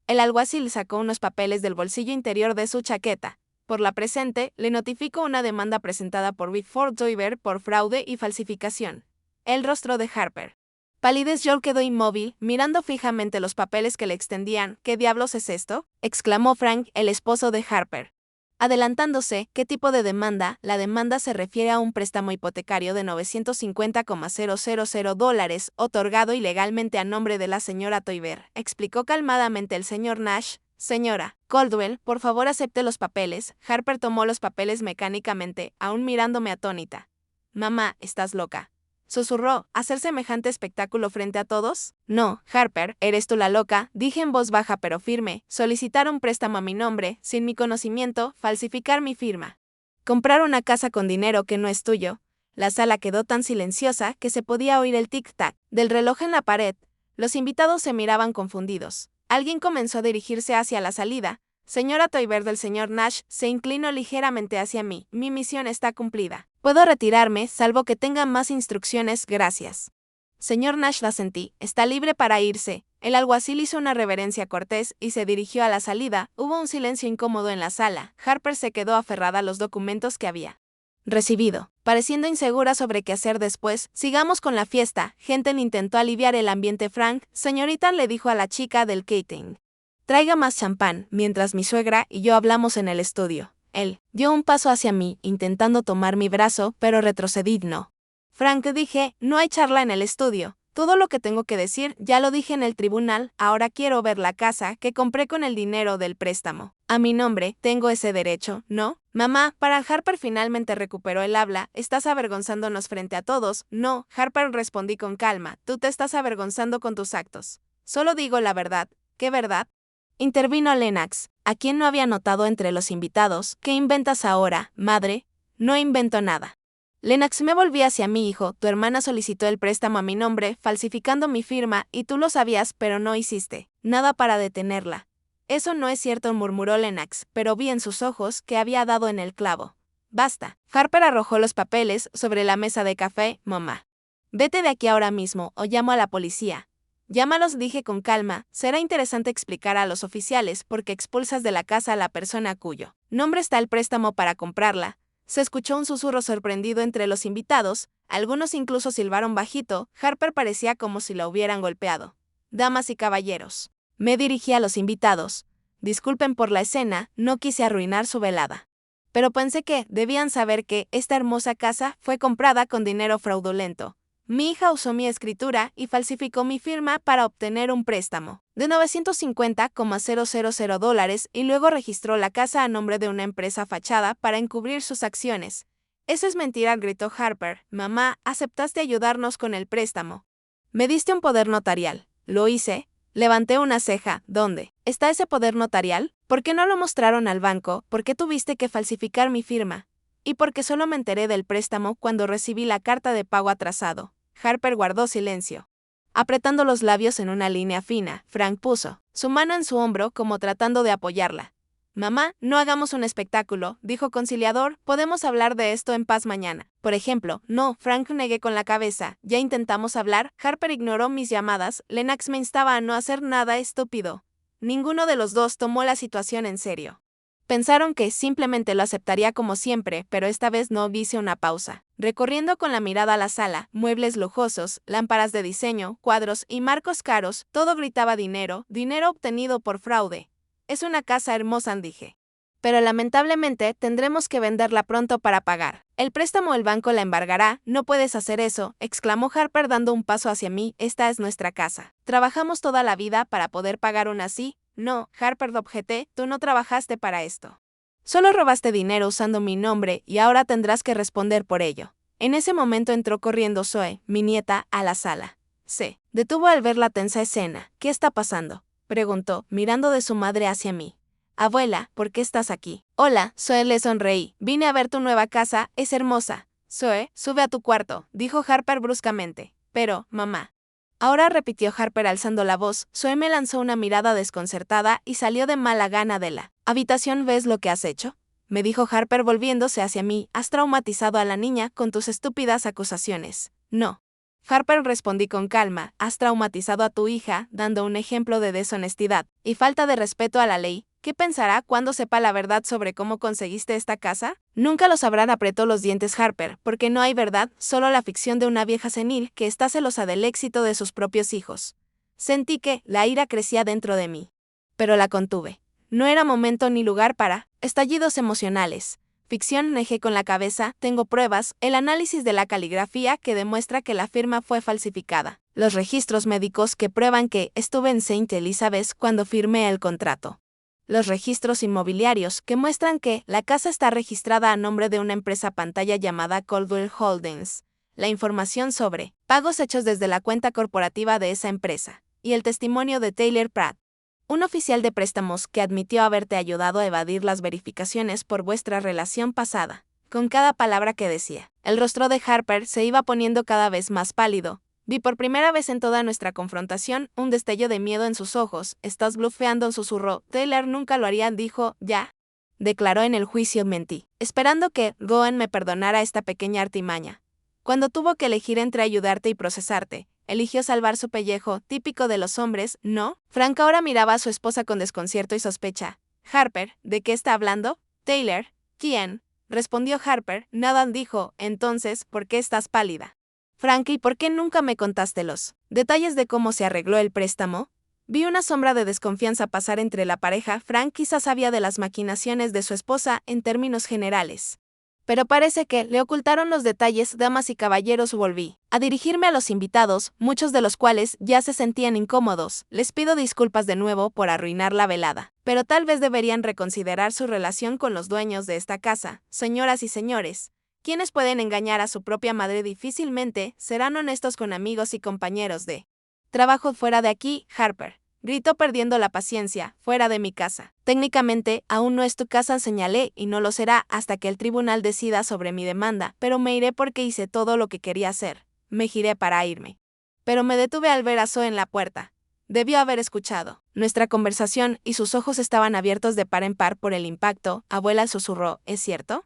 El alguacil sacó unos papeles del bolsillo interior de su chaqueta. Por la presente, le notifico una demanda presentada por Whitford Dover por fraude y falsificación. El rostro de Harper palidez. Quedó inmóvil, mirando fijamente los papeles que le extendían. ¿Qué diablos es esto?, exclamó Frank, el esposo de Harper, adelantándose. ¿Qué tipo de demanda? La demanda se refiere a un préstamo hipotecario de $950,000 otorgado ilegalmente a nombre de la señora Dover, explicó calmadamente el señor Nash. Señora Caldwell, por favor acepte los papeles. Harper tomó los papeles mecánicamente, aún mirándome atónita. Mamá, ¿estás loca?, susurró. ¿Hacer semejante espectáculo frente a todos? No, Harper, eres tú la loca, dije en voz baja pero firme. Solicitar un préstamo a mi nombre, sin mi conocimiento, falsificar mi firma, comprar una casa con dinero que no es tuyo. La sala quedó tan silenciosa que se podía oír el tic-tac del reloj en la pared. Los invitados se miraban confundidos. Alguien comenzó a dirigirse hacia la salida. Señora Dover, del señor Nash se inclinó ligeramente hacia mí. Mi misión está cumplida. Puedo retirarme, salvo que tenga más instrucciones, gracias. Señor Nash, asentí. Está libre para irse. El alguacil hizo una reverencia cortés y se dirigió a la salida. Hubo un silencio incómodo en la sala. Harper se quedó aferrada a los documentos que había recibido, pareciendo insegura sobre qué hacer después. Sigamos con la fiesta. Genton intentó aliviar el ambiente. Frank, señorita, le dijo a la chica del catering, traiga más champán, mientras mi suegra y yo hablamos en el estudio. Él dio un paso hacia mí, intentando tomar mi brazo, pero retrocedí. No. Frank, dije, no hay charla en el estudio. Todo lo que tengo que decir ya lo dije en el tribunal. Ahora quiero ver la casa que compré con el dinero del préstamo. A mi nombre, tengo ese derecho, ¿no? Mamá, para Harper finalmente recuperó el habla. Estás avergonzándonos frente a todos. No, Harper, respondí con calma. Tú te estás avergonzando con tus actos. Solo digo la verdad. ¿Qué verdad?, intervino Lennox, a quien no había notado entre los invitados. ¿Qué inventas ahora, madre? No invento nada. Lennox, me volví hacia mi hijo. Tu hermana solicitó el préstamo a mi nombre, falsificando mi firma, y tú lo sabías, pero no hiciste nada para detenerla. Eso no es cierto, murmuró Lennox, pero vi en sus ojos que había dado en el clavo. Basta. Harper arrojó los papeles sobre la mesa de café. Mamá, vete de aquí ahora mismo, o llamo a la policía. Llámalos, dije con calma. Será interesante explicar a los oficiales por qué expulsas de la casa a la persona cuyo nombre está el préstamo para comprarla. Se escuchó un susurro sorprendido entre los invitados, algunos incluso silbaron bajito. Harper parecía como si la hubieran golpeado. Damas y caballeros, me dirigí a los invitados. Disculpen por la escena, no quise arruinar su velada. Pero pensé que debían saber que esta hermosa casa fue comprada con dinero fraudulento. Mi hija usó mi escritura y falsificó mi firma para obtener un préstamo de $950,000 y luego registró la casa a nombre de una empresa fachada para encubrir sus acciones. Eso es mentira, gritó Harper. Mamá, aceptaste ayudarnos con el préstamo. Me diste un poder notarial. ¿Lo hice? Levanté una ceja. ¿Dónde está ese poder notarial? ¿Por qué no lo mostraron al banco? ¿Por qué tuviste que falsificar mi firma? Y porque solo me enteré del préstamo cuando recibí la carta de pago atrasado. Harper guardó silencio, apretando los labios en una línea fina. Frank puso su mano en su hombro como tratando de apoyarla. Mamá, no hagamos un espectáculo, dijo conciliador. Podemos hablar de esto en paz mañana. Por ejemplo, no, Frank, negué con la cabeza. Ya intentamos hablar. Harper ignoró mis llamadas. Lennox me instaba a no hacer nada estúpido. Ninguno de los dos tomó la situación en serio. Pensaron que simplemente lo aceptaría como siempre, pero esta vez no hice una pausa. Recorriendo con la mirada la sala, muebles lujosos, lámparas de diseño, cuadros y marcos caros, todo gritaba dinero, dinero obtenido por fraude. Es una casa hermosa, dije. Pero lamentablemente tendremos que venderla pronto para pagar. El préstamo el banco la embargará, no puedes hacer eso, exclamó Harper dando un paso hacia mí, esta es nuestra casa. Trabajamos toda la vida para poder pagar una así. No, Harper, objeté, tú no trabajaste para esto. Solo robaste dinero usando mi nombre y ahora tendrás que responder por ello. En ese momento entró corriendo Zoe, mi nieta, a la sala. Se detuvo al ver la tensa escena. ¿Qué está pasando?, preguntó, mirando de su madre hacia mí. Abuela, ¿por qué estás aquí? Hola, Zoe, le sonreí. Vine a ver tu nueva casa, es hermosa. Zoe, sube a tu cuarto, dijo Harper bruscamente. Pero, mamá. Ahora, repitió Harper alzando la voz. Zoe me lanzó una mirada desconcertada y salió de mala gana de la habitación. ¿Ves lo que has hecho?, me dijo Harper volviéndose hacia mí. Has traumatizado a la niña con tus estúpidas acusaciones. No. Harper, respondí con calma, has traumatizado a tu hija, dando un ejemplo de deshonestidad y falta de respeto a la ley. ¿Qué pensará cuando sepa la verdad sobre cómo conseguiste esta casa? Nunca lo sabrán, apretó los dientes Harper, porque no hay verdad, solo la ficción de una vieja senil que está celosa del éxito de sus propios hijos. Sentí que la ira crecía dentro de mí. Pero la contuve. No era momento ni lugar para estallidos emocionales. Ficción, negé con la cabeza, tengo pruebas, el análisis de la caligrafía que demuestra que la firma fue falsificada. Los registros médicos que prueban que estuve en St. Elizabeth cuando firmé el contrato. Los registros inmobiliarios que muestran que la casa está registrada a nombre de una empresa pantalla llamada Coldwell Holdings. La información sobre pagos hechos desde la cuenta corporativa de esa empresa. Y el testimonio de Taylor Pratt, un oficial de préstamos que admitió haberte ayudado a evadir las verificaciones por vuestra relación pasada. Con cada palabra que decía, el rostro de Harper se iba poniendo cada vez más pálido. Vi por primera vez en toda nuestra confrontación un destello de miedo en sus ojos. Estás blufeando, susurró. Taylor nunca lo haría, dijo. Ya. Declaró en el juicio. Mentí, esperando que Goen me perdonara esta pequeña artimaña. Cuando tuvo que elegir entre ayudarte y procesarte, eligió salvar su pellejo, típico de los hombres, ¿no? Frank ahora miraba a su esposa con desconcierto y sospecha. Harper, ¿de qué está hablando? Taylor, ¿quién? Respondió Harper. Nada, dijo. Entonces, ¿por qué estás pálida? Frank, ¿y por qué nunca me contaste los detalles de cómo se arregló el préstamo? Vi una sombra de desconfianza pasar entre la pareja. Frank quizás sabía de las maquinaciones de su esposa en términos generales. Pero parece que le ocultaron los detalles. Damas y caballeros, volví a dirigirme a los invitados, muchos de los cuales ya se sentían incómodos. Les pido disculpas de nuevo por arruinar la velada, pero tal vez deberían reconsiderar su relación con los dueños de esta casa. Señoras y señores, quienes pueden engañar a su propia madre difícilmente serán honestos con amigos y compañeros de trabajo. Fuera de aquí, Harper, gritó perdiendo la paciencia, fuera de mi casa. Técnicamente, aún no es tu casa, señalé, y no lo será hasta que el tribunal decida sobre mi demanda, pero me iré porque hice todo lo que quería hacer. Me giré para irme. Pero me detuve al ver a Zoe en la puerta. Debió haber escuchado nuestra conversación y sus ojos estaban abiertos de par en par por el impacto. Abuela, susurró, ¿es cierto?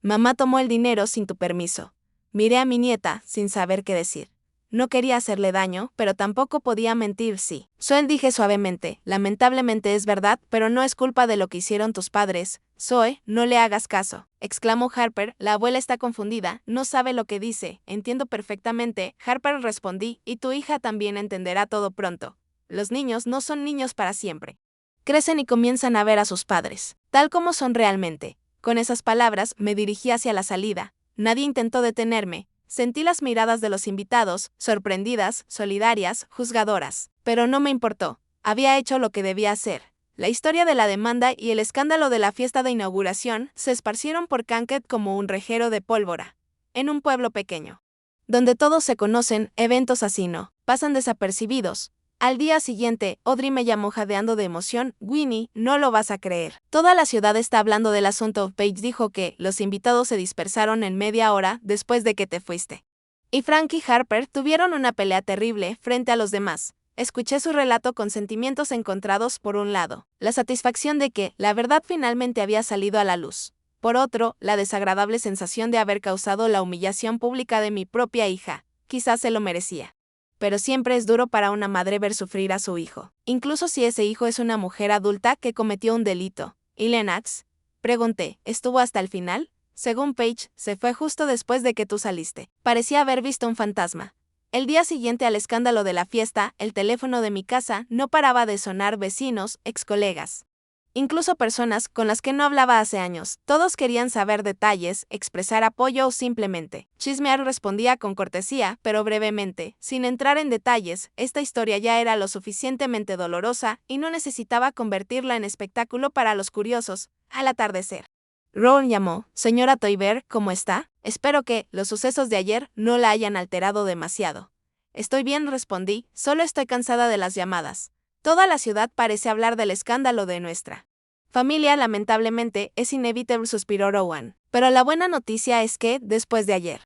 Mamá tomó el dinero sin tu permiso. Miré a mi nieta, sin saber qué decir. No quería hacerle daño, pero tampoco podía mentir. Sí. Zoe, dije suavemente, lamentablemente es verdad, pero no es culpa de lo que hicieron tus padres. Zoe, no le hagas caso, exclamó Harper. La abuela está confundida, no sabe lo que dice. Entiendo perfectamente, Harper, respondí, y tu hija también entenderá todo pronto. Los niños no son niños para siempre. Crecen y comienzan a ver a sus padres, tal como son realmente. Con esas palabras me dirigí hacia la salida. Nadie intentó detenerme. Sentí las miradas de los invitados, sorprendidas, solidarias, juzgadoras. Pero no me importó. Había hecho lo que debía hacer. La historia de la demanda y el escándalo de la fiesta de inauguración se esparcieron por Kankakee como un reguero de pólvora. En un pueblo pequeño, donde todos se conocen, eventos así no pasan desapercibidos. Al día siguiente, Audrey me llamó jadeando de emoción. Winnie, no lo vas a creer. Toda la ciudad está hablando del asunto. Paige dijo que los invitados se dispersaron en media hora después de que te fuiste. Y Frank y Harper tuvieron una pelea terrible frente a los demás. Escuché su relato con sentimientos encontrados. Por un lado, la satisfacción de que la verdad finalmente había salido a la luz. Por otro, la desagradable sensación de haber causado la humillación pública de mi propia hija. Quizás se lo merecía. pero siempre es duro para una madre ver sufrir a su hijo, incluso si ese hijo es una mujer adulta que cometió un delito. ¿Y Lennox? Pregunté, ¿estuvo hasta el final? Según Paige, se fue justo después de que tú saliste. Parecía haber visto un fantasma. El día siguiente al escándalo de la fiesta, el teléfono de mi casa no paraba de sonar. Vecinos, excolegas, incluso personas con las que no hablaba hace años. Todos querían saber detalles, expresar apoyo o simplemente chismear. Respondía con cortesía, pero brevemente, sin entrar en detalles. Esta historia ya era lo suficientemente dolorosa y no necesitaba convertirla en espectáculo para los curiosos. Al atardecer, Ron llamó. Señora Toiber, ¿cómo está? Espero que los sucesos de ayer no la hayan alterado demasiado. Estoy bien, respondí, solo estoy cansada de las llamadas. Toda la ciudad parece hablar del escándalo de nuestra familia. Lamentablemente, es inevitable, suspiró Rowan. Pero la buena noticia es que, después de ayer,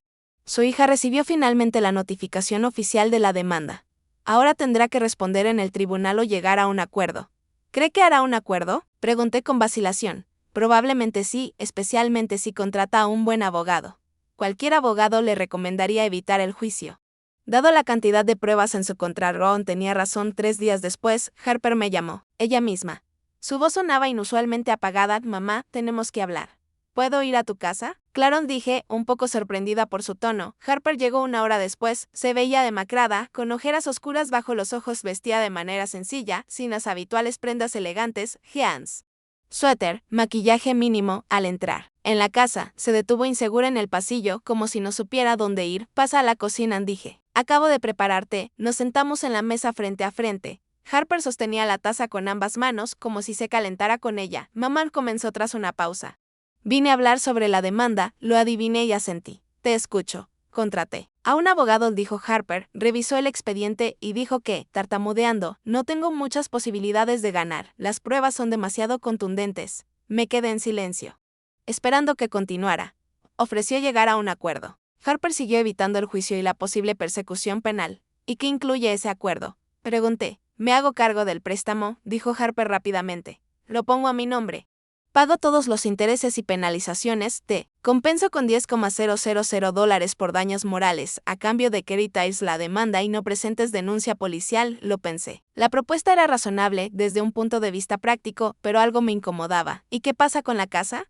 su hija recibió finalmente la notificación oficial de la demanda. Ahora tendrá que responder en el tribunal o llegar a un acuerdo. ¿Cree que hará un acuerdo? Pregunté con vacilación. Probablemente sí, especialmente si contrata a un buen abogado. Cualquier abogado le recomendaría evitar el juicio. Dado la cantidad de pruebas en su contra, Ron tenía razón. 3 días después, Harper me llamó, ella misma. Su voz sonaba inusualmente apagada. Mamá, tenemos que hablar. ¿Puedo ir a tu casa? Claro, dije, un poco sorprendida por su tono. Harper llegó 1 hora después. Se veía demacrada, con ojeras oscuras bajo los ojos. Vestía de manera sencilla, sin las habituales prendas elegantes, jeans, suéter, maquillaje mínimo. Al entrar en la casa, se detuvo insegura en el pasillo, como si no supiera dónde ir. Pasa a la cocina, dije. Acabo de preparar té. Nos sentamos en la mesa frente a frente. Harper sostenía la taza con ambas manos, como si se calentara con ella. Mamá comenzó tras una pausa. Vine a hablar sobre la demanda, lo adiviné y asentí. Te escucho. Contraté a un abogado, dijo Harper, revisó el expediente y dijo que, tartamudeando, no tengo muchas posibilidades de ganar. Las pruebas son demasiado contundentes. Me quedé en silencio, esperando que continuara. Ofreció llegar a un acuerdo. Harper siguió evitando el juicio y la posible persecución penal. ¿Y qué incluye ese acuerdo? Pregunté. Me hago cargo del préstamo, dijo Harper rápidamente. Lo pongo a mi nombre. Pago todos los intereses y penalizaciones. Te compenso con $10,000 por daños morales, a cambio de que retires la demanda y no presentes denuncia policial. Lo pensé. La propuesta era razonable desde un punto de vista práctico, pero algo me incomodaba. ¿Y qué pasa con la casa?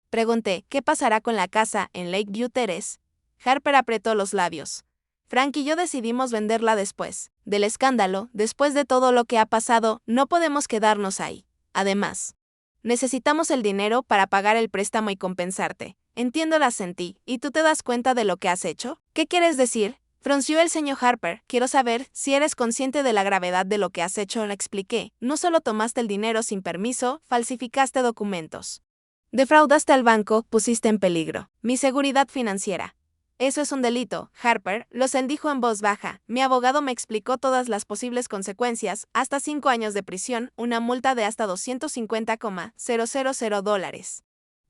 Pregunté. ¿Qué pasará con la casa en Lakeview Terrace? Harper apretó los labios. Frank y yo decidimos venderla después del escándalo. Después de todo lo que ha pasado, no podemos quedarnos ahí. Además, necesitamos el dinero para pagar el préstamo y compensarte. Entiendo, la sentí. ¿Y tú te das cuenta de lo que has hecho? ¿Qué quieres decir? Frunció el ceño Harper. Quiero saber si eres consciente de la gravedad de lo que has hecho. Le expliqué. No solo tomaste el dinero sin permiso, falsificaste documentos, defraudaste al banco, pusiste en peligro mi seguridad financiera. Eso es un delito, Harper, dijo en voz baja. Mi abogado me explicó todas las posibles consecuencias, hasta 5 años de prisión, una multa de hasta $250,000.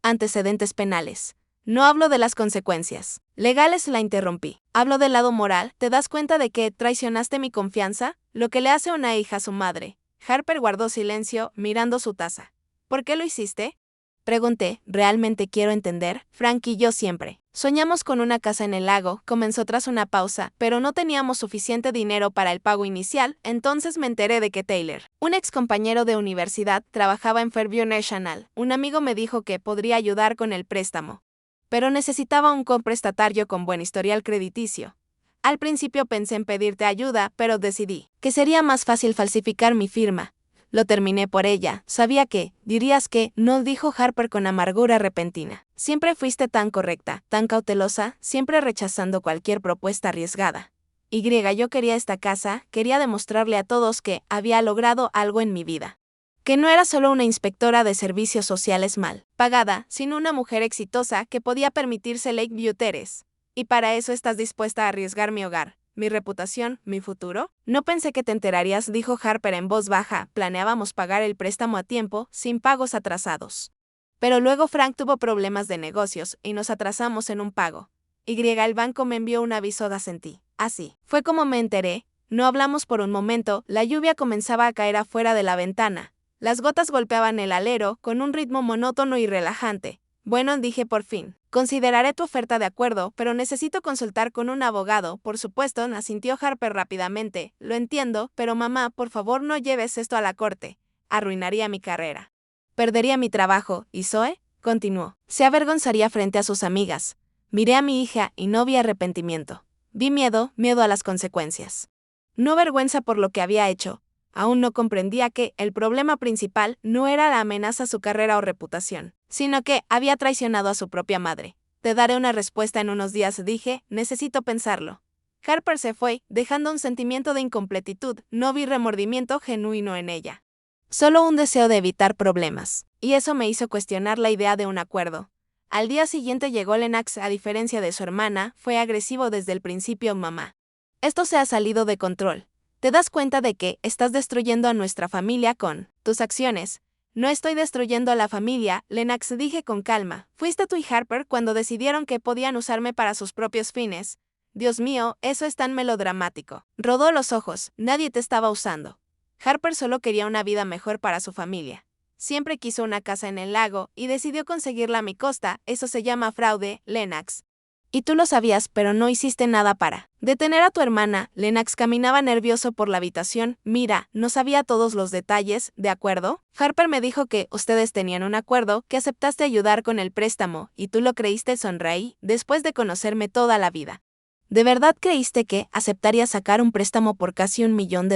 Antecedentes penales. No hablo de las consecuencias legales, la interrumpí. Hablo del lado moral. ¿Te das cuenta de que traicionaste mi confianza? Lo que le hace una hija a su madre. Harper guardó silencio, mirando su taza. ¿Por qué lo hiciste? Pregunté. Realmente quiero entender. Frank y yo siempre soñamos con una casa en el lago, comenzó tras una pausa, pero no teníamos suficiente dinero para el pago inicial. Entonces me enteré de que Taylor, un ex compañero de universidad, trabajaba en Fairview National. Un amigo me dijo que podría ayudar con el préstamo, pero necesitaba un coprestatario con buen historial crediticio. Al principio pensé en pedirte ayuda, pero decidí que sería más fácil falsificar mi firma. Lo terminé por ella. Sabía que, dirías que, no, dijo Harper con amargura repentina. Siempre fuiste tan correcta, tan cautelosa, siempre rechazando cualquier propuesta arriesgada. Yo quería esta casa, quería demostrarle a todos que había logrado algo en mi vida. Que no era solo una inspectora de servicios sociales mal pagada, sino una mujer exitosa que podía permitirse Lakeview Terrace. Y para eso estás dispuesta a arriesgar mi hogar, mi reputación, mi futuro. No pensé que te enterarías, dijo Harper en voz baja. Planeábamos pagar el préstamo a tiempo, sin pagos atrasados. Pero luego Frank tuvo problemas de negocios y nos atrasamos en un pago. El banco me envió un aviso, asentí. Así fue como me enteré. No hablamos por un momento. La lluvia comenzaba a caer afuera de la ventana. Las gotas golpeaban el alero con un ritmo monótono y relajante. Bueno, dije por fin. Consideraré tu oferta de acuerdo, pero necesito consultar con un abogado. Por supuesto, asintió Harper rápidamente. Lo entiendo, pero mamá, por favor no lleves esto a la corte. Arruinaría mi carrera. Perdería mi trabajo, ¿y Zoe? Continuó. Se avergonzaría frente a sus amigas. Miré a mi hija y no vi arrepentimiento. Vi miedo a las consecuencias. No vergüenza por lo que había hecho. Aún no comprendía que el problema principal no era la amenaza a su carrera o reputación, sino que había traicionado a su propia madre. Te daré una respuesta en unos días, dije, necesito pensarlo. Harper se fue, dejando un sentimiento de incompletitud. No vi remordimiento genuino en ella. Solo un deseo de evitar problemas, y eso me hizo cuestionar la idea de un acuerdo. Al día siguiente llegó Lennox, a diferencia de su hermana, fue agresivo desde el principio, mamá. Esto se ha salido de control. ¿Te das cuenta de que estás destruyendo a nuestra familia con tus acciones? No estoy destruyendo a la familia, Lennox, dije con calma. Fuiste tú y Harper cuando decidieron que podían usarme para sus propios fines. Dios mío, eso es tan melodramático. Rodó los ojos, nadie te estaba usando. Harper solo quería una vida mejor para su familia. Siempre quiso una casa en el lago y decidió conseguirla a mi costa. Eso se llama fraude, Lennox. Y tú lo sabías, pero no hiciste nada para detener a tu hermana. Lennox caminaba nervioso por la habitación. Mira, no sabía todos los detalles, ¿de acuerdo? Harper me dijo que ustedes tenían un acuerdo, que aceptaste ayudar con el préstamo, y tú lo creíste, sonreí, después de conocerme toda la vida. ¿De verdad creíste que aceptaría sacar un préstamo por casi $1 millón?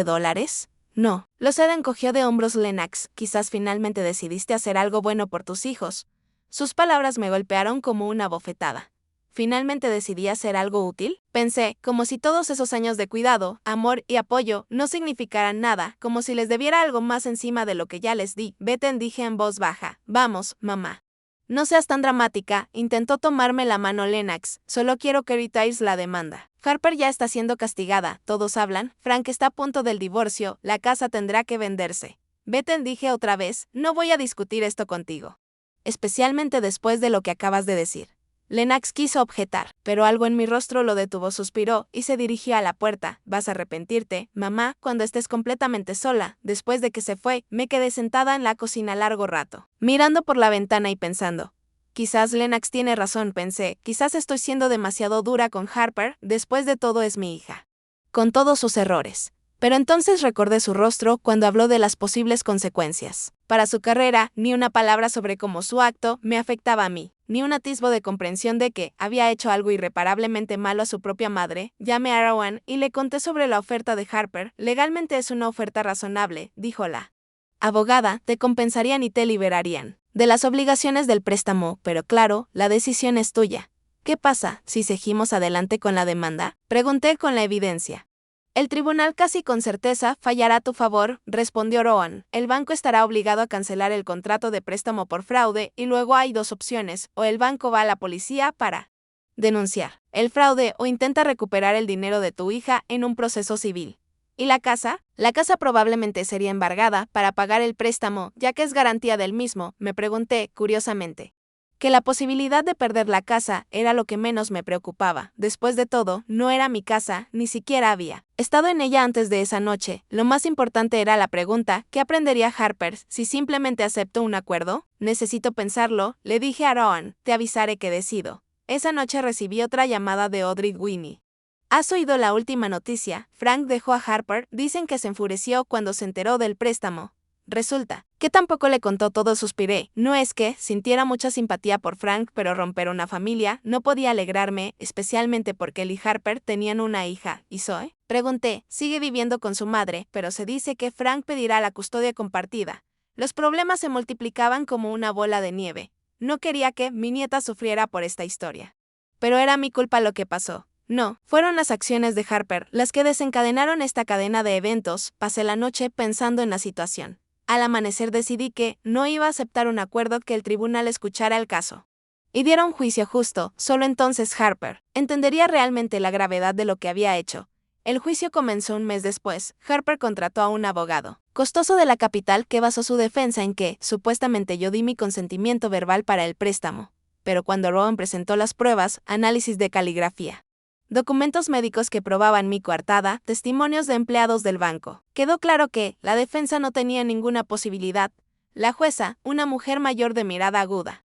No. Lo sé, encogió de hombros Lennox. Quizás finalmente decidiste hacer algo bueno por tus hijos. Sus palabras me golpearon como una bofetada. ¿Finalmente decidí hacer algo útil? Pensé, como si todos esos años de cuidado, amor y apoyo no significaran nada, como si les debiera algo más encima de lo que ya les di. Vete, dije en voz baja. Vamos, mamá. No seas tan dramática, intentó tomarme la mano Lennox. Solo quiero que retires la demanda. Harper ya está siendo castigada, todos hablan. Frank está a punto del divorcio, la casa tendrá que venderse. Vete, dije otra vez, no voy a discutir esto contigo. Especialmente después de lo que acabas de decir. Lennox quiso objetar, pero algo en mi rostro lo detuvo. Suspiró y se dirigió a la puerta. Vas a arrepentirte, mamá, cuando estés completamente sola. Después de que se fue, me quedé sentada en la cocina largo rato, mirando por la ventana y pensando. Quizás Lennox tiene razón, pensé. Quizás estoy siendo demasiado dura con Harper. Después de todo es mi hija, con todos sus errores. Pero entonces recordé su rostro cuando habló de las posibles consecuencias para su carrera. Ni una palabra sobre cómo su acto me afectaba a mí, ni un atisbo de comprensión de que había hecho algo irreparablemente malo a su propia madre. Llamé a Rowan y le conté sobre la oferta de Harper. Legalmente es una oferta razonable, dijo la abogada. Te compensarían y te liberarían de las obligaciones del préstamo, pero claro, la decisión es tuya. ¿Qué pasa si seguimos adelante con la demanda? Pregunté con la evidencia. El tribunal casi con certeza fallará a tu favor, respondió Rowan. El banco estará obligado a cancelar el contrato de préstamo por fraude y luego hay dos opciones, o el banco va a la policía para denunciar el fraude o intenta recuperar el dinero de tu hija en un proceso civil. ¿Y la casa? La casa probablemente sería embargada para pagar el préstamo, ya que es garantía del mismo, me pregunté, curiosamente. Que la posibilidad de perder la casa era lo que menos me preocupaba. Después de todo, no era mi casa, ni siquiera había estado en ella antes de esa noche. Lo más importante era la pregunta, ¿qué aprendería Harper si simplemente aceptó un acuerdo? Necesito pensarlo, le dije a Rowan, te avisaré que decido. Esa noche recibí otra llamada de Audrey Winnie. ¿Has oído la última noticia? Frank dejó a Harper, dicen que se enfureció cuando se enteró del préstamo. Resulta que tampoco le contó todo, suspiré. No es que sintiera mucha simpatía por Frank, pero romper una familia no podía alegrarme, especialmente porque él y Harper tenían una hija. ¿Y Zoe? Pregunté. Sigue viviendo con su madre, pero se dice que Frank pedirá la custodia compartida. Los problemas se multiplicaban como una bola de nieve. No quería que mi nieta sufriera por esta historia. Pero era mi culpa lo que pasó. No, fueron las acciones de Harper las que desencadenaron esta cadena de eventos. Pasé la noche pensando en la situación. Al amanecer decidí que no iba a aceptar un acuerdo que el tribunal escuchara el caso y diera un juicio justo. Solo entonces Harper entendería realmente la gravedad de lo que había hecho. El juicio comenzó un mes después. Harper contrató a un abogado costoso de la capital que basó su defensa en que, supuestamente, yo di mi consentimiento verbal para el préstamo. Pero cuando Rowan presentó las pruebas, análisis de caligrafía, documentos médicos que probaban mi coartada, testimonios de empleados del banco, quedó claro que la defensa no tenía ninguna posibilidad. La jueza, una mujer mayor de mirada aguda,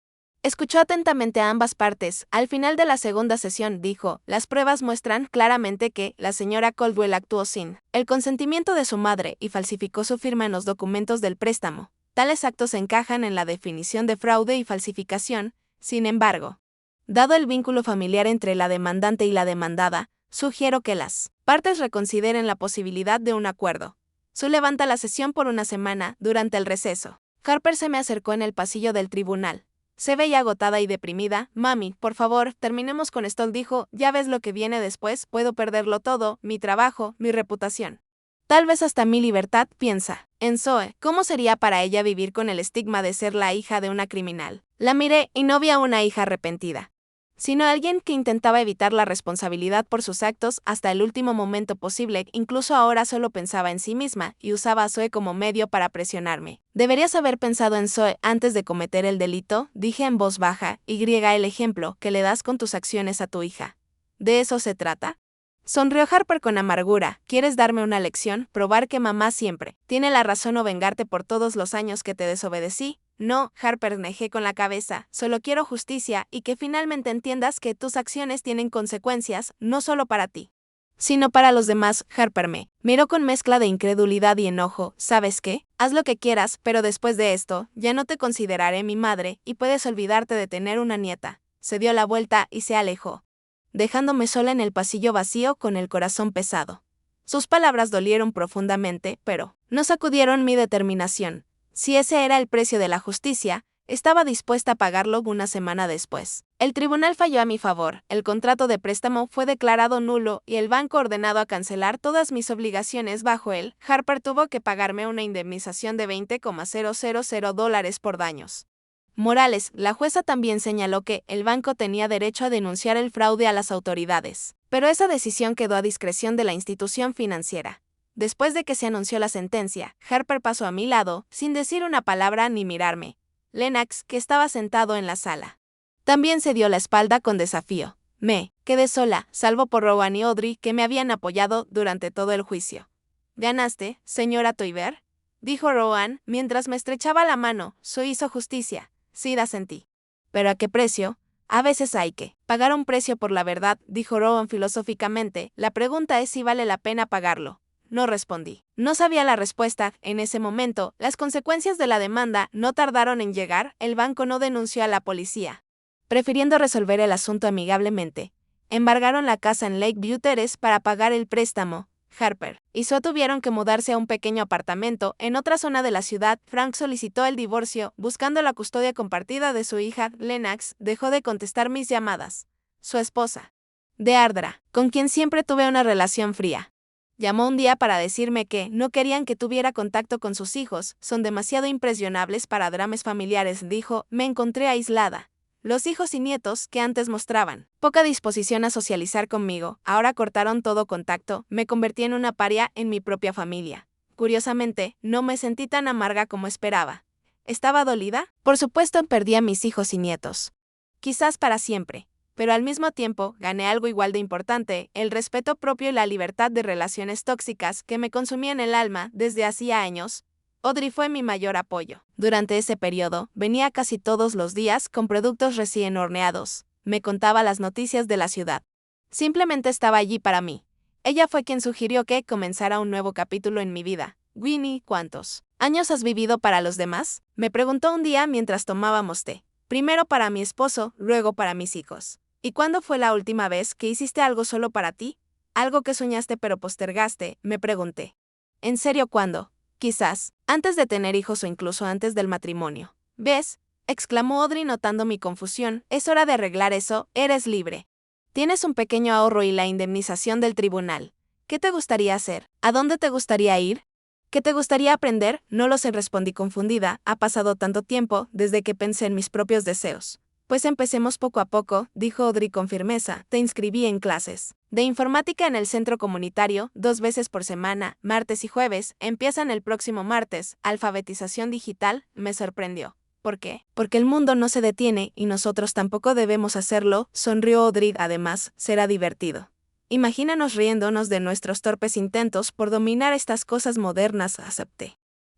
Escuchó atentamente a ambas partes. Al final de la segunda sesión dijo, las pruebas muestran claramente que la señora Caldwell actuó sin el consentimiento de su madre y falsificó su firma en los documentos del préstamo. Tales actos encajan en la definición de fraude y falsificación. Sin embargo, dado el vínculo familiar entre la demandante y la demandada, sugiero que las partes reconsideren la posibilidad de un acuerdo. Su levanta la sesión por una semana. Durante el receso, Harper se me acercó en el pasillo del tribunal. Se veía agotada y deprimida. Mami, por favor, terminemos con esto, dijo. Ya ves lo que viene después, puedo perderlo todo, mi trabajo, mi reputación. Tal vez hasta mi libertad, piensa. En Zoe, ¿cómo sería para ella vivir con el estigma de ser la hija de una criminal? La miré y no vi a una hija arrepentida, sino a alguien que intentaba evitar la responsabilidad por sus actos hasta el último momento posible. Incluso ahora solo pensaba en sí misma y usaba a Zoe como medio para presionarme. Deberías haber pensado en Zoe antes de cometer el delito, dije en voz baja, el ejemplo que le das con tus acciones a tu hija. ¿De eso se trata? Sonrió Harper con amargura. ¿Quieres darme una lección? ¿Probar que mamá siempre tiene la razón o vengarte por todos los años que te desobedecí? No, Harper, negé con la cabeza. Solo quiero justicia y que finalmente entiendas que tus acciones tienen consecuencias, no solo para ti, sino para los demás. Harper me miró con mezcla de incredulidad y enojo. ¿Sabes qué? Haz lo que quieras, pero después de esto, ya no te consideraré mi madre y puedes olvidarte de tener una nieta. Se dio la vuelta y se alejó, dejándome sola en el pasillo vacío con el corazón pesado. Sus palabras dolieron profundamente, pero no sacudieron mi determinación. Si ese era el precio de la justicia, estaba dispuesta a pagarlo una semana después. El tribunal falló a mi favor, el contrato de préstamo fue declarado nulo y el banco ordenado a cancelar todas mis obligaciones bajo él. Harper tuvo que pagarme una indemnización de $20,000 por daños morales. La jueza también señaló que el banco tenía derecho a denunciar el fraude a las autoridades, pero esa decisión quedó a discreción de la institución financiera. Después de que se anunció la sentencia, Harper pasó a mi lado, sin decir una palabra ni mirarme. Lennox, que estaba sentado en la sala, también se dio la espalda con desafío. Me quedé sola, salvo por Rowan y Audrey, que me habían apoyado durante todo el juicio. ¿Ganaste, señora Toiver?, dijo Rowan, mientras me estrechaba la mano. Su hizo justicia. Sí, asentí. ¿Pero a qué precio? A veces hay que pagar un precio por la verdad, dijo Rowan filosóficamente. La pregunta es si vale la pena pagarlo. No respondí. No sabía la respuesta. En ese momento, las consecuencias de la demanda no tardaron en llegar. El banco no denunció a la policía, prefiriendo resolver el asunto amigablemente. Embargaron la casa en Lakeview Terrace para pagar el préstamo. Harper y Zoe tuvieron que mudarse a un pequeño apartamento en otra zona de la ciudad. Frank solicitó el divorcio, buscando la custodia compartida de su hija. Lennox dejó de contestar mis llamadas. Su esposa, Deardra, con quien siempre tuve una relación fría, llamó un día para decirme que no querían que tuviera contacto con sus hijos. Son demasiado impresionables para dramas familiares, dijo. Me encontré aislada. Los hijos y nietos, que antes mostraban poca disposición a socializar conmigo, ahora cortaron todo contacto. Me convertí en una paria en mi propia familia. Curiosamente, no me sentí tan amarga como esperaba. ¿Estaba dolida? Por supuesto, perdí a mis hijos y nietos. Quizás para siempre. Pero al mismo tiempo, gané algo igual de importante, el respeto propio y la libertad de relaciones tóxicas que me consumían el alma desde hacía años. Audrey fue mi mayor apoyo. Durante ese periodo, venía casi todos los días con productos recién horneados. Me contaba las noticias de la ciudad. Simplemente estaba allí para mí. Ella fue quien sugirió que comenzara un nuevo capítulo en mi vida. Winnie, ¿cuántos años has vivido para los demás?, me preguntó un día mientras tomábamos té. Primero para mi esposo, luego para mis hijos. ¿Y cuándo fue la última vez que hiciste algo solo para ti? Algo que soñaste pero postergaste, me pregunté. ¿En serio cuándo? Quizás antes de tener hijos o incluso antes del matrimonio. ¿Ves?, exclamó Audrey notando mi confusión. Es hora de arreglar eso. Eres libre. Tienes un pequeño ahorro y la indemnización del tribunal. ¿Qué te gustaría hacer? ¿A dónde te gustaría ir? ¿Qué te gustaría aprender? No lo sé, respondí confundida. Ha pasado tanto tiempo desde que pensé en mis propios deseos. Pues empecemos poco a poco, dijo Audrey con firmeza. Te inscribí en clases de informática en el centro comunitario, 2 veces por semana, martes y jueves. Empiezan el próximo martes. Alfabetización digital. Me sorprendió. ¿Por qué? Porque el mundo no se detiene y nosotros tampoco debemos hacerlo, sonrió Audrey. Además, será divertido. Imagínanos riéndonos de nuestros torpes intentos por dominar estas cosas modernas, acepté.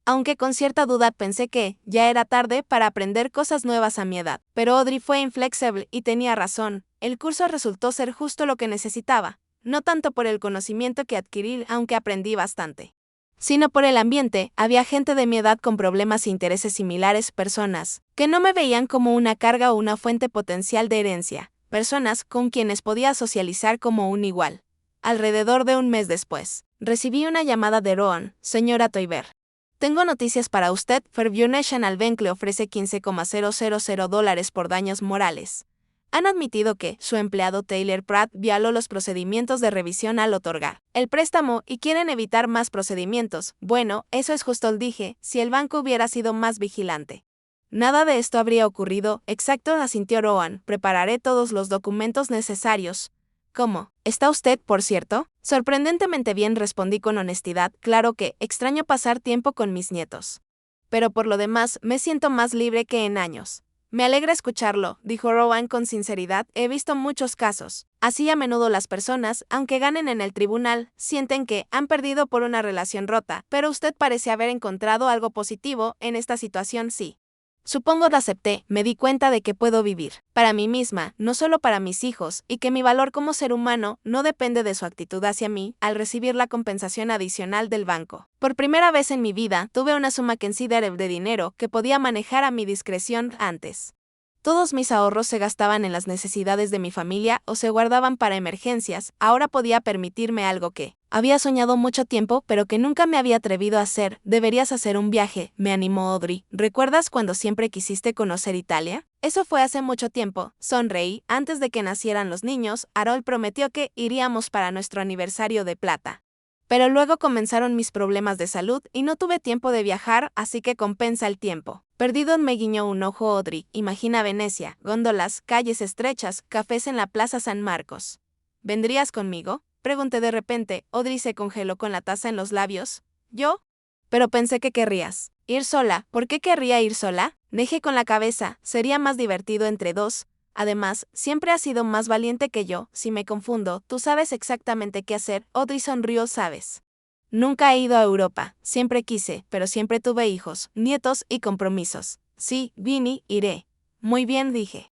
aunque con cierta duda pensé que ya era tarde para aprender cosas nuevas a mi edad. Pero Audrey fue inflexible y tenía razón. El curso resultó ser justo lo que necesitaba, no tanto por el conocimiento que adquirí, aunque aprendí bastante, sino por el ambiente. Había gente de mi edad con problemas e intereses similares, personas que no me veían como una carga o una fuente potencial de herencia, personas con quienes podía socializar como un igual. Alrededor de un mes después, recibí una llamada de Rowan: señora Toiber. Tengo noticias para usted. Fairview National Bank le ofrece $15,000 por daños morales. Han admitido que su empleado Taylor Pratt violó los procedimientos de revisión al otorgar el préstamo y quieren evitar más procedimientos. Bueno, eso es justo, dije, si el banco hubiera sido más vigilante. Nada de esto habría ocurrido. Exacto, asintió Rowan. Prepararé todos los documentos necesarios. ¿Cómo? ¿Está usted, por cierto? Sorprendentemente bien, respondí con honestidad. Claro que extraño pasar tiempo con mis nietos, pero por lo demás me siento más libre que en años. Me alegra escucharlo, dijo Rowan con sinceridad. He visto muchos casos. Así a menudo las personas, aunque ganen en el tribunal, sienten que han perdido por una relación rota, pero usted parece haber encontrado algo positivo en esta situación. Sí. Supongo que acepté. Me di cuenta de que puedo vivir para mí misma, no solo para mis hijos, y que mi valor como ser humano no depende de su actitud hacia mí. Al recibir la compensación adicional del banco, por primera vez en mi vida, tuve una suma considerable de dinero que podía manejar a mi discreción. Antes, todos mis ahorros se gastaban en las necesidades de mi familia o se guardaban para emergencias. Ahora podía permitirme algo que había soñado mucho tiempo, pero que nunca me había atrevido a hacer. Deberías hacer un viaje, me animó Audrey. ¿Recuerdas cuando siempre quisiste conocer Italia? Eso fue hace mucho tiempo. Sonreí. Antes de que nacieran los niños, Harold prometió que iríamos para nuestro aniversario de plata. Pero luego comenzaron mis problemas de salud y no tuve tiempo de viajar, así que compensa el tiempo perdido. Me guiñó un ojo Audrey. Imagina Venecia, góndolas, calles estrechas, cafés en la Plaza San Marcos. ¿Vendrías conmigo?, pregunté de repente. Audrey se congeló con la taza en los labios. ¿Yo? Pero pensé que querrías ir sola. ¿Por qué querría ir sola? Dejé con la cabeza. Sería más divertido entre dos. Además, siempre has sido más valiente que yo. Si me confundo, tú sabes exactamente qué hacer. Audrey sonrió. ¿Sabes? Nunca he ido a Europa. Siempre quise, pero siempre tuve hijos, nietos y compromisos. Sí, Vinny, iré. Muy bien, dije.